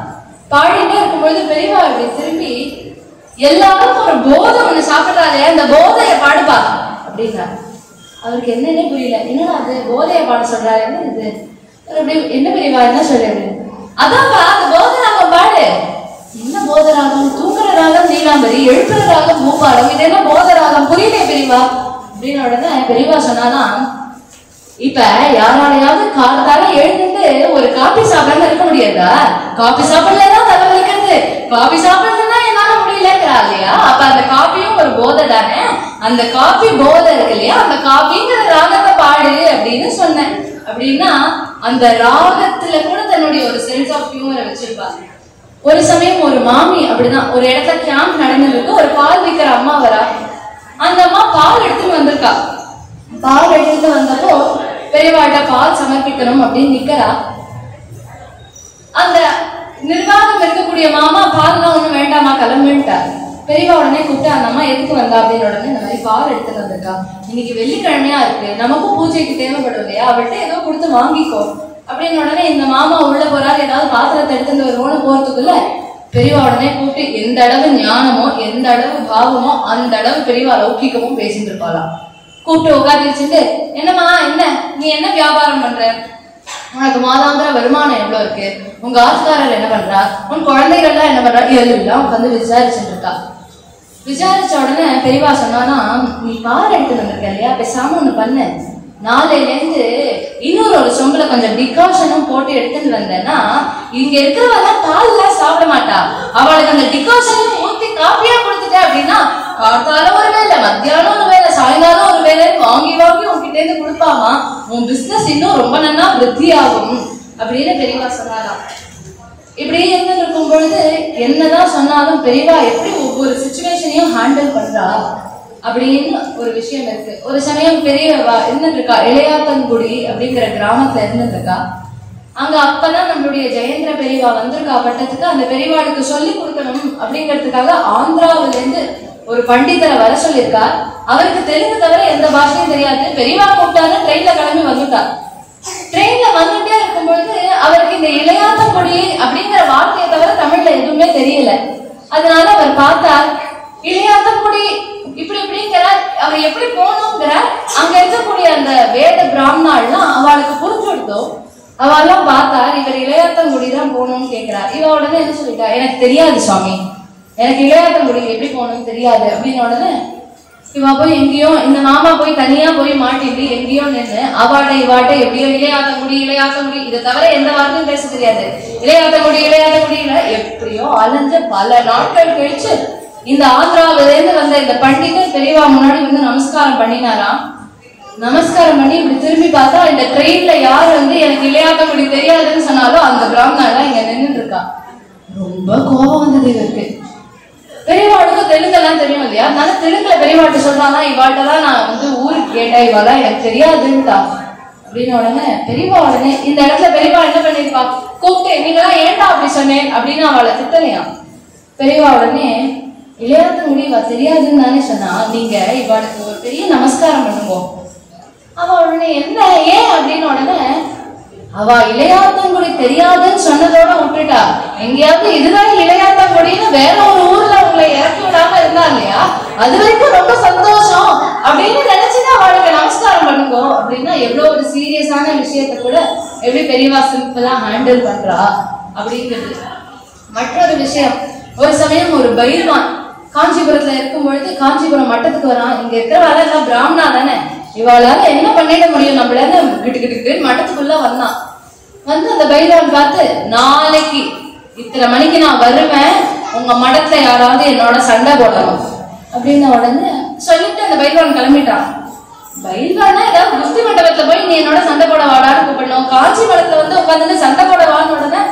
பாடிட்டே இருக்கும்பொழுது பெரியவா திரும்பி, எல்லாரும் ஒரு போதை ஒண்ணு சாப்பிடுறாரு, அந்த போதைய பாடுபா அப்படின்னாரு. அவருக்கு என்னன்னே புரியல, என்னடா அது போதைய பாட சொல்றாரு, என்ன இது அப்படி, என்ன பெரியவா என்ன சொல்றாரு, அதான்ப்பா அந்த போதை ராகம் பாடு. என்ன போதை ராகம்? தூங்குற ராகம் நீலாம்பரி, எழுப்புற ராகம் பூபாலம், இது என்ன போதை ராகம் புரியலையே பெரியவா அப்படின்னு. உடனே பெரியவா சொன்னாதான், இப்ப யாராலையாவது காலத்தால எழுந்துட்டு ஒரு காபி சாப்பிடாம இருக்க முடியாதா? காபி சாப்பிடலாம் தலைவலிக்கிறது, காபி சாப்பிடலன்னா என்னால முடியலங்கிறா இல்லையா? அப்ப அந்த காபியும் ஒரு போதை தானே, அந்த காபி போதை இருக்கு இல்லையா, அந்த காபிங்கிற ராகத்தை பாடு அப்படின்னு சொன்னேன். அப்படின்னா அந்த ராகத்துல கூட தன்னுடைய ஒரு சென்ஸ் ஆஃப் ஹியூமரை வச்சிருப்பாங்க. ஒரு சமயம் ஒரு மாமி அப்படிதான் ஒரு இடத்துல கேம்ப் நடந்துருக்கு, ஒரு பால் விற்கிற அம்மா வரா. அந்த அம்மா பால் எடுத்துட்டு வந்திருக்கா. பால் எடுத்துட்டு வந்தப்போ பெரியவாட்ட பால் சமர்ப்பிக்கணும் அப்படின்னு நிக்கிறா. அந்த நிர்வாகம் இருக்கக்கூடிய மாமா பால்லாம் ஒண்ணும் வேண்டாமா கிளம்பிட்டார். பெரியவா உடனே கூப்பிட்டு, அந்த அம்மா எதுக்கு வந்தா அப்படின்னு. உடனே இந்த மாதிரி பால் எடுத்துட்டு வந்திருக்கா, இன்னைக்கு வெள்ளிக்கிழமையா இருக்கு, நமக்கும் பூஜைக்கு தேவைப்படும் இல்லையா, அவள்கிட்ட ஏதோ கொடுத்து வாங்கிக்கோ அப்படின்னு. உடனே இந்த மாமா உள்ள போறாரு, ஏதாவது பாத்திரத்தை எடுத்துட்டு வருவோம்னு போறதுக்குள்ள பெரியவா உடனே கூப்பிட்டு, எந்த அளவு ஞானமோ எந்த அளவு பாவமோ அந்த அளவு பெரியவா லௌகிக்கமும் பேசிட்டு இருப்பாளாம். கூப்பிட்டு உட்காந்து வச்சுட்டு, என்னம்மா என்ன நீ என்ன வியாபாரம் பண்ற, உனக்கு மாதாந்திர வருமானம் எவ்வளவு இருக்கு, உங்க ஆஸ்காரர் என்ன பண்றா, உன் குழந்தைகள்லாம் என்ன பண்றா, எல்லாம் உட்காந்து விசாரிச்சுட்டு இருக்கா. விசாரிச்ச உடனே பெரியவா சொன்னானா, நீ பால் எடுத்து வந்திருக்க இல்லையா, பேசாம ஒண்ணு பண்ணு, நாளையில இருந்து இன்னொரு ஒரு சொம்புல கொஞ்சம் டிகாஷனும் போட்டு எடுத்துட்டு வந்தேன்னா, இங்க இருக்கிறவெல்லாம் பால் எல்லாம் சாப்பிட மாட்டா, அவளுக்கு அந்த டிகாஷனையும் ஊத்தி காப்பியா கொடுத்துட்ட அப்படின்னா, காத்தால ஒரு வேலை, மத்தியானம் ஒரு வேலை, சாயங்காலம் ஒரு வேலை வாங்கி வாங்கி உன்கிட்ட இருந்து கொடுப்பாமா, உன் பிசினஸ் இன்னும் ரொம்ப நல்லா விருத்தி ஆகும் அப்படின்னு பெரியவா சொன்னாராம். இப்படி இருந்து இருக்கும் பொழுது என்னதான் சொன்னாலும் பெரியவா எப்படி ஒவ்வொரு சிச்சுவேஷனையும் ஹேண்டில் பண்றா அப்படின்னு ஒரு விஷயம் இருக்கு. ஒரு சமயம் பெரியவா இருந்துட்டு இருக்கா, இளையாத்தன்குடி அப்படிங்கிற கிராமத்துல இருந்துட்டு இருக்கா. அங்க அப்பதான் நம்மளுடைய ஜெயேந்திர பெரியவா வந்திருக்கா பட்டத்துக்கு. அந்த பெரியவாளுக்கு சொல்லி கொடுக்கணும் அப்படிங்கிறதுக்காக ஆந்திராவில இருந்து ஒரு பண்டிதரை வர சொல்லியிருக்கார். அவருக்கு தெலுங்கு தவிர எந்த பாஷையும் தெரியாது. பெரியவா கூப்பிட்டாரு, ட்ரெயின்ல கிளம்பி வந்துட்டார். ட்ரெயின்ல வந்துட்டே இருக்கும்பொழுது அவருக்கு இந்த இளையாத்தங்குடி அப்படிங்கிற வார்த்தையை தவிர தமிழ்ல எதுவுமே தெரியல. அதனால அவர் பார்த்தார், இளையாத்தங்குடி இப்படி இப்படிங்கிறார். அவர் எப்படி போகணுங்கிறார். அங்க இருக்கக்கூடிய அந்த வேத பிராமணாள்லாம் அவளுக்கு புரிஞ்சு கொடுத்தோம். அவெல்லாம் பார்த்தார், இவர் இளையாத்தங்குடி தான் போகணும்னு கேட்கிறார். இவ உடனே என்ன சொல்லிட்டா, எனக்கு தெரியாது சுவாமி, எனக்கு இளையாத்தங்குடி எப்படி போகணும்னு தெரியாது அப்படின்னு உடனே இவ போய் எங்கேயோ, இந்த மாமா போய் தனியா போய் மாட்டிட்டு எங்கேயோ நின்று அவாட்டை இவாட்டை எப்படியோ இளையாத்தங்குடி இளையாத்தங்குடி இதை தவிர எந்த வார்த்தையும் பேச தெரியாது. இளையாத்தங்குடி இளையாத்தங்குடியில எப்படியோ அலைஞ்ச பல நாட்கள் கழிச்சு இந்த ஆந்திராவிலேருந்து வந்த இந்த பண்டிதர் பெரியவா முன்னாடி வந்து நமஸ்காரம் பண்ணினாராம். நமஸ்காரம் பண்ணி இப்படி திரும்பி பார்த்தா இந்த ட்ரெயின்ல யார் வந்து எனக்கு இளையாத்தங்குடி தெரியாதுன்னு சொன்னாலும் அந்த பிராமணா இங்க நின்றுட்டு இருக்கா. ரொம்ப கோபம் வந்தது இவருக்கு. பெரியவாளுக்கு தெலுங்கெல்லாம் தெரியும் இல்லையா, அதனால தெலுங்குல பெரியவாட்டு சொல்றாங்க, இவாட்டெல்லாம் நான் வந்து ஊருக்கு கேட்டேன், இவாளா எனக்கு தெரியாதுன்னுட்டா அப்படின்னு உடனே பெரியவா உடனே இந்த இடத்துல பெரியவா என்ன பண்ணிருப்பா, கூப்பிட்டு நீங்களாம் ஏன்டா அப்படி சொன்னேன் அப்படின்னு அவளை திட்டலையாம். பெரியவா உடனே இளையாத்தங்குடி இவ தெரியாதுன்னு தானே சொன்னா, நீங்க இவாளுக்கு ஒரு பெரிய நமஸ்காரம் பண்ணுவோம். அவ உடனே என்ன ஏன் அப்படின்னு உடனே அவ இளையாத்தங்குடி தெரியாதுன்னு சொன்னதோட விட்டுட்டா. எங்கேயாவது இதுதான் இளையாத்தங்குடின்னு வேற ஒரு ஊர்ல உங்களை இறக்கி விடாம இருந்தா இல்லையா, அது வரைக்கும் ரொம்ப சந்தோஷம் அப்படின்னு நினைச்சுதான் அவளுக்கு நமஸ்காரம் பண்ணுங்க அப்படின்னா எவ்வளவு ஒரு சீரியஸான விஷயத்த கூட எப்படி பெரியவா சிம்பிளா ஹேண்டில் பண்றா அப்படிங்கிறது. மற்றொரு விஷயம், ஒரு சமயம் ஒரு பைல்வான் காஞ்சிபுரத்துல இருக்கும் பொழுது காஞ்சிபுரம் மட்டத்துக்கு வரான். இங்க இருக்கிறவாள் எல்லாம் பிராமணா தானே, இவாளால என்ன பண்ணிட முடியும், நம்மளால கிட்டு மட்டத்துக்குள்ள வந்தான். வந்து அந்த பைல்வான் பார்த்து, நாளைக்கு இத்தனை மணிக்கு நான் வருவேன், உங்க மடத்துல யாராவது என்னோட சண்டை போடணும் அப்படின்னு உடனே சொல்லிட்டு அந்த பைல்வான் கிளம்பிட்டான். பைல்வானா ஏதாவது குஸ்தி மண்டபத்துல போய் நீ என்னோட சண்டை போட வாடான்னு கூப்பிடணும். காஞ்சி மடத்துல வந்து உட்காந்து சண்டை போட வான்னு உடனே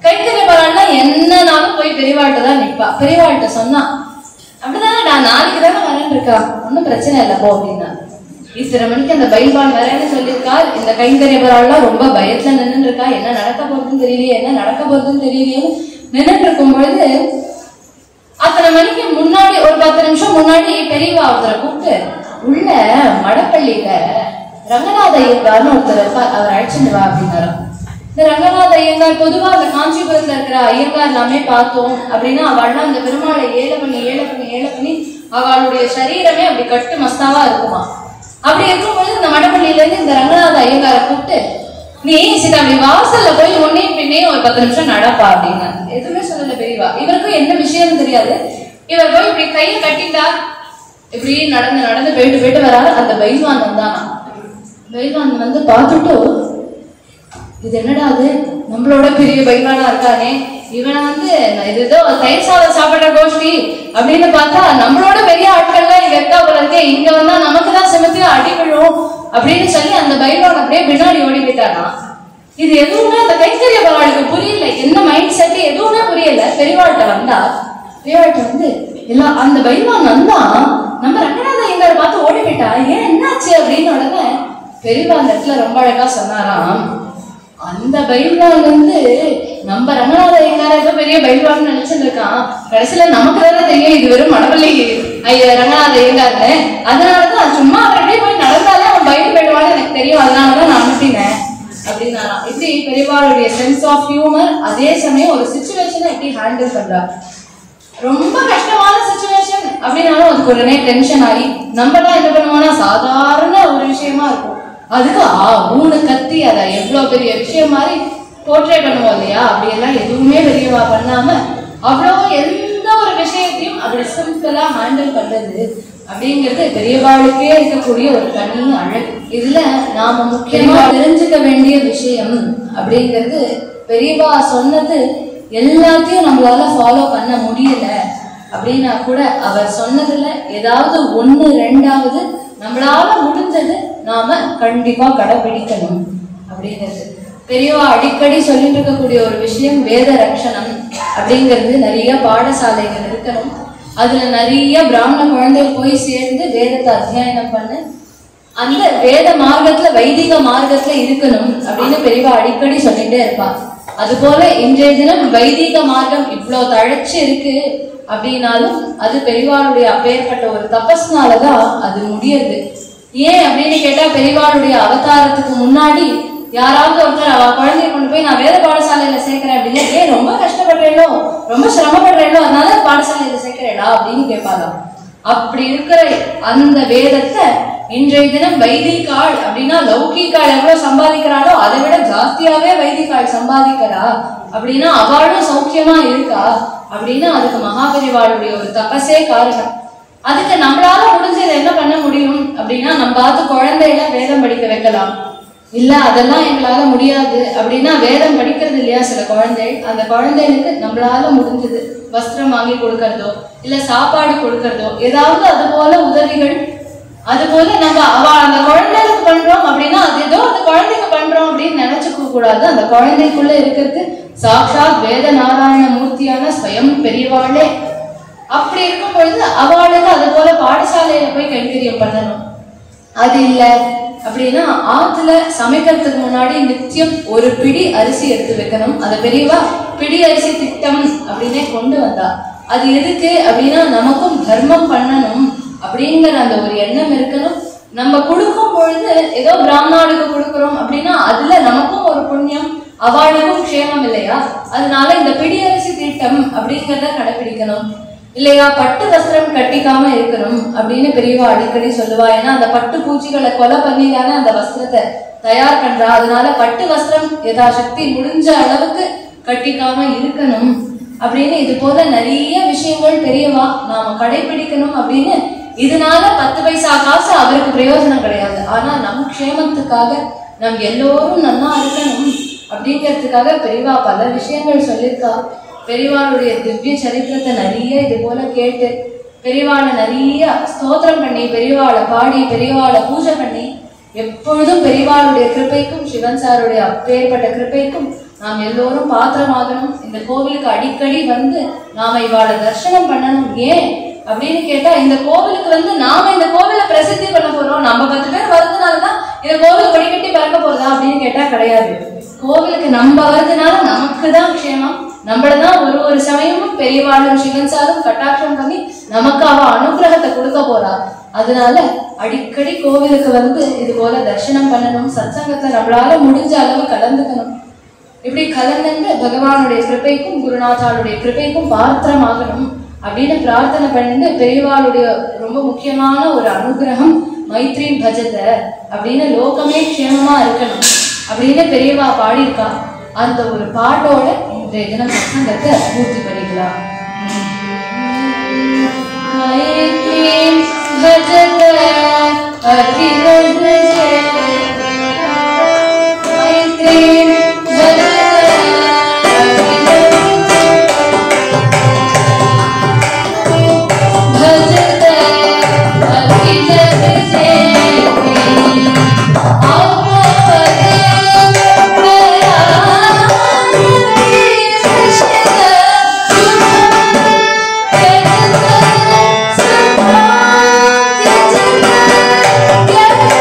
கைத்தறி போறான்னா என்னன்னாலும் போய் பெரியவாள்கிட்ட தான் நிற்பா. பெரியவாள்கிட்ட சொன்னான், அப்படிதானே நான் நாளைக்கு தானே வரேன்னு இருக்கா, ஒன்னும் பிரச்சனை இல்லை போ அப்படின்னா. இத்தனை மணிக்கு அந்த பைல்வான் வரேன்னு சொல்லியிருக்கார். இந்த கைங்கரியபராள்லாம் ரொம்ப பயத்துல நின்று இருக்கா, என்ன நடக்க போறதுன்னு தெரியலையே, என்ன நடக்க போறதுன்னு தெரியலையே நின்றுட்டு இருக்கும் பொழுது அத்தனை மணிக்கு முன்னாடி ஒரு 10 நிமிஷம் முன்னாடி பெரியவா ஒருத்தரை கூப்பிட்டு உள்ள மடப்பள்ளியில ரங்கநாத ஐயங்கார்னு ஒருத்தர் இருப்பார், அவர் அழைச்சிட்டு வா அப்படின்னாரு. இந்த ரங்கநாத ஐயங்கார் பொதுவா அந்த காஞ்சிபுரத்துல இருக்கிற ஐயங்கார் எல்லாமே பார்த்தோம் அப்படின்னா அவள்லாம் அந்த பெருமாளை ஏழை பண்ணி அவளுடைய சரீரமே அப்படி கட்டு மஸ்தாவா இருக்குமா. அப்படி இருக்கும்போது இந்த மடப்பள்ளியில இருந்து இந்த ரங்கநாத ஐயங்காரை கூப்பிட்டு நீ சரி அப்படி வாசல்ல போய் ஒன்னையும் பின்னையும் ஒரு 10 நிமிஷம் நடப்பா அப்படின்னு. எதுவுமே சொல்லல பெரியவா. இவருக்கும் என்ன விஷயம்னு தெரியாது. இவர் போய் இப்படி கையை கட்டிட்டா இப்படி நடந்து போயிட்டு வராரு. அந்த பைல்வான் வந்தானா. பைல்வான் வந்து பார்த்துட்டு இது என்னடா அது, நம்மளோட பெரிய பைல்வானா இருக்கானே, இவனை வந்து இது ஏதோ தயிர் சாதம் சாப்பிட்ற கோஷ்டி அப்படின்னு பார்த்தா நம்மளோட பெரிய ஆட்கள்லாம் இங்க இருக்கா போல இருக்கே, இங்க வந்தா நமக்குதான் சிமத்தி அடி விழும் அப்படின்னு சொல்லி அந்த பைல்வான் அப்படியே பின்னாடி ஓடி போயிட்டானா. இது எதுவுமே அந்த கைத்தறிய பரவாளுக்கு புரியல, என்ன மைண்ட் செட் எதுவுமே புரியல. பெரியவாள்கிட்ட வந்தா, பெரியவாள்கிட்ட வந்து எல்லாம் அந்த பைல்வான் வந்தா நம்ம ரங்கநாத ஐயங்காரை பார்த்து ஓடி போயிட்டா, ஏன் என்னாச்சு அப்படின்னு உடனே பெரியவா அந்த இடத்துல ரொம்ப அழகா சொன்னாராம், அந்த பைல்வான் வந்து நம்ம ரங்கநாத ஐயங்கார ஏதோ பெரிய பைல்வான் நினைச்சுட்டு இருக்கான், கடைசியில நமக்கு தானே தெரியும் இது வெறும் மடப்பள்ளி ரங்கநாத ஐயங்கார்னு, அதனாலதான் சும்மா அவர் எப்படி போய் நடந்தாலே அவன் பயிர் போயிடுவான்னு எனக்கு தெரியும், அதனாலதான் நான் அனுப்பினேன் அப்படின்னாராம். இப்படி பெரியவாளுடைய சென்ஸ் ஆஃப் ஹியூமர், அதே சமயம் ஒரு சிச்சுவேஷனை எப்படி ஹேண்டில் பண்றாரு. ரொம்ப கஷ்டமான சிச்சுவேஷன் அப்படின்னாலும் அதுக்கு உடனே டென்ஷன் ஆகி நம்ம தான் என்ன பண்ணுவோம்னா சாதாரண ஒரு விஷயமா இருக்கும், அதுக்கு ஊனு கத்தி அதை எவ்வளவு பெரிய விஷயம் மாதிரி போர்ட்ரே பண்ணுவோம் இல்லையா, அப்படியெல்லாம் எதுவுமே பெரியவா பண்ணாம அவ்வளோ எந்த ஒரு விஷயத்தையும் அப்படி சிம்பிளா ஹேண்டில் பண்றது அப்படிங்கிறது பெரியவாளுக்கே இருக்கக்கூடிய ஒரு தனி அழகு. இதுல நாம முக்கியமா தெரிஞ்சுக்க வேண்டிய விஷயம் அப்படிங்கிறது, பெரியவா சொன்னது எல்லாத்தையும் நம்மளால ஃபாலோ பண்ண முடியல அப்படின்னா கூட அவர் சொன்னதுல ஏதாவது 1, 2 நம்மளால முடிஞ்சது நாம கண்டிப்பா கடைபிடிக்கணும் அப்படிங்கிறது. பெரியவா அடிக்கடி சொல்லிட்டு இருக்கக்கூடிய ஒரு விஷயம் வேத ரட்சணம் அப்படிங்கிறது. நிறைய பாடசாலைகள் இருக்கணும், அதுல நிறைய பிராமண குழந்தைகள் போய் சேர்ந்து வேதத்தை அத்தியாயனம் பண்ண அந்த வேத மார்க்கத்துல வைதிக மார்க்கத்துல இருக்கணும் அப்படின்னு பெரியவா அடிக்கடி சொல்லிட்டே இருப்பா. அது போல இன்றைய தினம் வைதிக மார்க்கம் இவ்வளவு தழைச்சு இருக்கு அப்படின்னாலும் அது பெரியவாளுடைய அப்பேற்பட்ட ஒரு தபஸ்னாலதான் அது முடியுது. ஏன் அப்படின்னு கேட்டா, பெரியவாளுடைய அவதாரத்துக்கு முன்னாடி யாராவது ஒருத்தர் அவ குழந்தைய கொண்டு போய் நான் வேத பாடசாலையில சேர்க்கிறேன் அப்படின்னா, ஏன் ரொம்ப கஷ்டப்படுறேனோ ரொம்ப சிரமப்படுறேனோ அதனால பாடசாலையில சேர்க்கிறேடா அப்படின்னு கேட்பாராம். அப்படி இருக்கிற அந்த வேதத்தை இன்றைய தினம் வைதிகாள் அப்படின்னா, லௌகிகாள் எவ்வளவு சம்பாதிக்கிறாளோ அதை விட ஜாஸ்தியாவே வைதிகாள் சம்பாதிக்கிறா அப்படின்னா அவளும் சௌக்கியமா இருக்கா அப்படின்னா அதுக்கு மகாபெரிவாளுடைய ஒரு தபசே காரணம். அதுக்கு நம்மளால முடிஞ்சது என்ன பண்ண முடியும் அப்படின்னா, நம்ம பார்த்து குழந்தையில வேதம் படிக்க வைக்கலாம். இல்ல அதெல்லாம் எங்களால முடியாது அப்படின்னா, வேதம் படிக்கிறது இல்லையா சில குழந்தை, அந்த குழந்தைகளுக்கு நம்மளால முடிஞ்சது வஸ்திரம் வாங்கி கொடுக்கறதோ இல்ல சாப்பாடு கொடுக்கறதோ ஏதாவது அது போல உதவிகள், அது போல நம்ம அந்த குழந்தைகளுக்கு பண்றோம் அப்படின்னா அது ஏதோ அந்த குழந்தைக்கு பண்றோம் அப்படின்னு நினைச்சுக்க கூடாது. அந்த குழந்தைக்குள்ள இருக்கிறது சாட்சாத் வேத நாராயண மூர்த்தியான ஸ்வயம் பெரியவாளே. அப்படி இருக்கும் பொழுது அவளுக்கு அது போல பாடசாலையில போய் கைங்கரியம் பண்ணணும். அது இல்ல அப்படின்னா ஆத்துல சமைக்கிறதுக்கு முன்னாடி நித்தியம் ஒரு பிடி அரிசி எடுத்து வைக்கணும். அதை பெரியவா பிடி அரிசி திட்டம் அப்படின்னே கொண்டு வந்தா. அது எதுக்கு அப்படின்னா, நமக்கும் தர்மம் பண்ணணும் அப்படிங்கிற அந்த ஒரு எண்ணம் இருக்கணும். நம்ம கொடுக்கும் பொழுது ஏதோ பிராமணாளுக்கு கொடுக்குறோம் அப்படின்னா அதுல நமக்கும் ஒரு புண்ணியம், அவளுக்கும் க்ஷேமம் இல்லையா? அதனால இந்த பிடி அரிசி திட்டம் அப்படிங்கிறத கடைபிடிக்கணும் இல்லையா? பட்டு வஸ்திரம் கட்டிக்காம இருக்கணும் அப்படின்னு பெரியவா அடிக்கடி சொல்லுவா. ஏன்னா அந்த பட்டு பூச்சிகளை கொலை பண்ணி தானே அந்த வஸ்திரத்தை தயார் பண்றா. அதனால பட்டு வஸ்திரம் யதாசக்தி முடிஞ்ச அளவுக்கு கட்டிக்காம இருக்கணும் அப்படின்னு இது போல நிறைய விஷயங்கள் பெரியவா நாம கடைபிடிக்கணும் அப்படின்னு. இதனால 10 பைசா காசு அவருக்கு பிரயோஜனம் கிடையாது. ஆனா நம் க்ஷேமத்துக்காக நம் எல்லோரும் நல்லா இருக்கணும் அப்படிங்கிறதுக்காக பெரியவா பல விஷயங்கள் சொல்லியிருக்கா. பெரியவாளுடைய திவ்ய சரித்திரத்தை நிறைய இது போல கேட்டு பெரியவாளை நிறைய ஸ்தோத்திரம் பண்ணி பெரியவாளை பாடி பெரியவாளை பூஜை பண்ணி எப்பொழுதும் பெரியவாளுடைய கிருபைக்கும் சிவன் சாருடைய அப்பேற்பட்ட கிருபைக்கும் நாம் எல்லோரும் பாத்திரமாகணும். இந்த கோவிலுக்கு அடிக்கடி வந்து நாம இவாளை தரிசனம் பண்ணணும். ஏன் அப்படின்னு கேட்டா, இந்த கோவிலுக்கு வந்து நாம இந்த கோவிலை பிரசித்தி பண்ண போறோம், நம்ம 10 பேர் வருதுனாலதான் இந்த கோவில் கொடிக்கட்டி பறக்க போறதா அப்படின்னு கேட்டா கிடையாது. கோவிலுக்கு நம்ம வருதுனால நமக்கு தான் க்ஷேமம். நம்மளதான் ஒரு சமயமும் பெரியவாளும் சிவன் சாரும் கட்டாட்சம் பண்ணி நமக்கு அவ அனுகிரகத்தை கொடுக்க போறா. அதனால அடிக்கடி கோவிலுக்கு வந்து இது போல தரிசனம் பண்ணணும். சத்சங்கத்தை நம்மளால முடிஞ்ச அளவு கலந்துக்கணும். இப்படி கலந்துட்டு பகவானுடைய கிருபைக்கும் குருநாதாளுடைய கிருபைக்கும் பாத்திரமாகணும் அப்படின்னு பிரார்த்தனை பண்ணிட்டு பெரியவாளுடைய ரொம்ப முக்கியமான ஒரு அனுகிரகம் மைத்ரி பஜத அப்படின்னு லோகமே க்ஷேமமா இருக்கணும் அப்படின்னு பெரியவா பாடியிருக்கா. அந்த ஒரு பாட்டோட இன்றைய தினம் சத்சங்கத்தை பூர்த்தி பண்ணிக்கலாம். Yeah.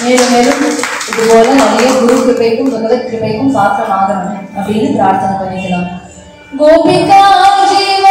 மேலும் மேலும் இது போல நிறைய குரு கிருபைக்கும் பகவத் கிருபைக்கும் பாத்திரமாகணும் அப்படின்னு பிரார்த்தனை பண்ணிக்கலாம். கோபிகா ஜீவ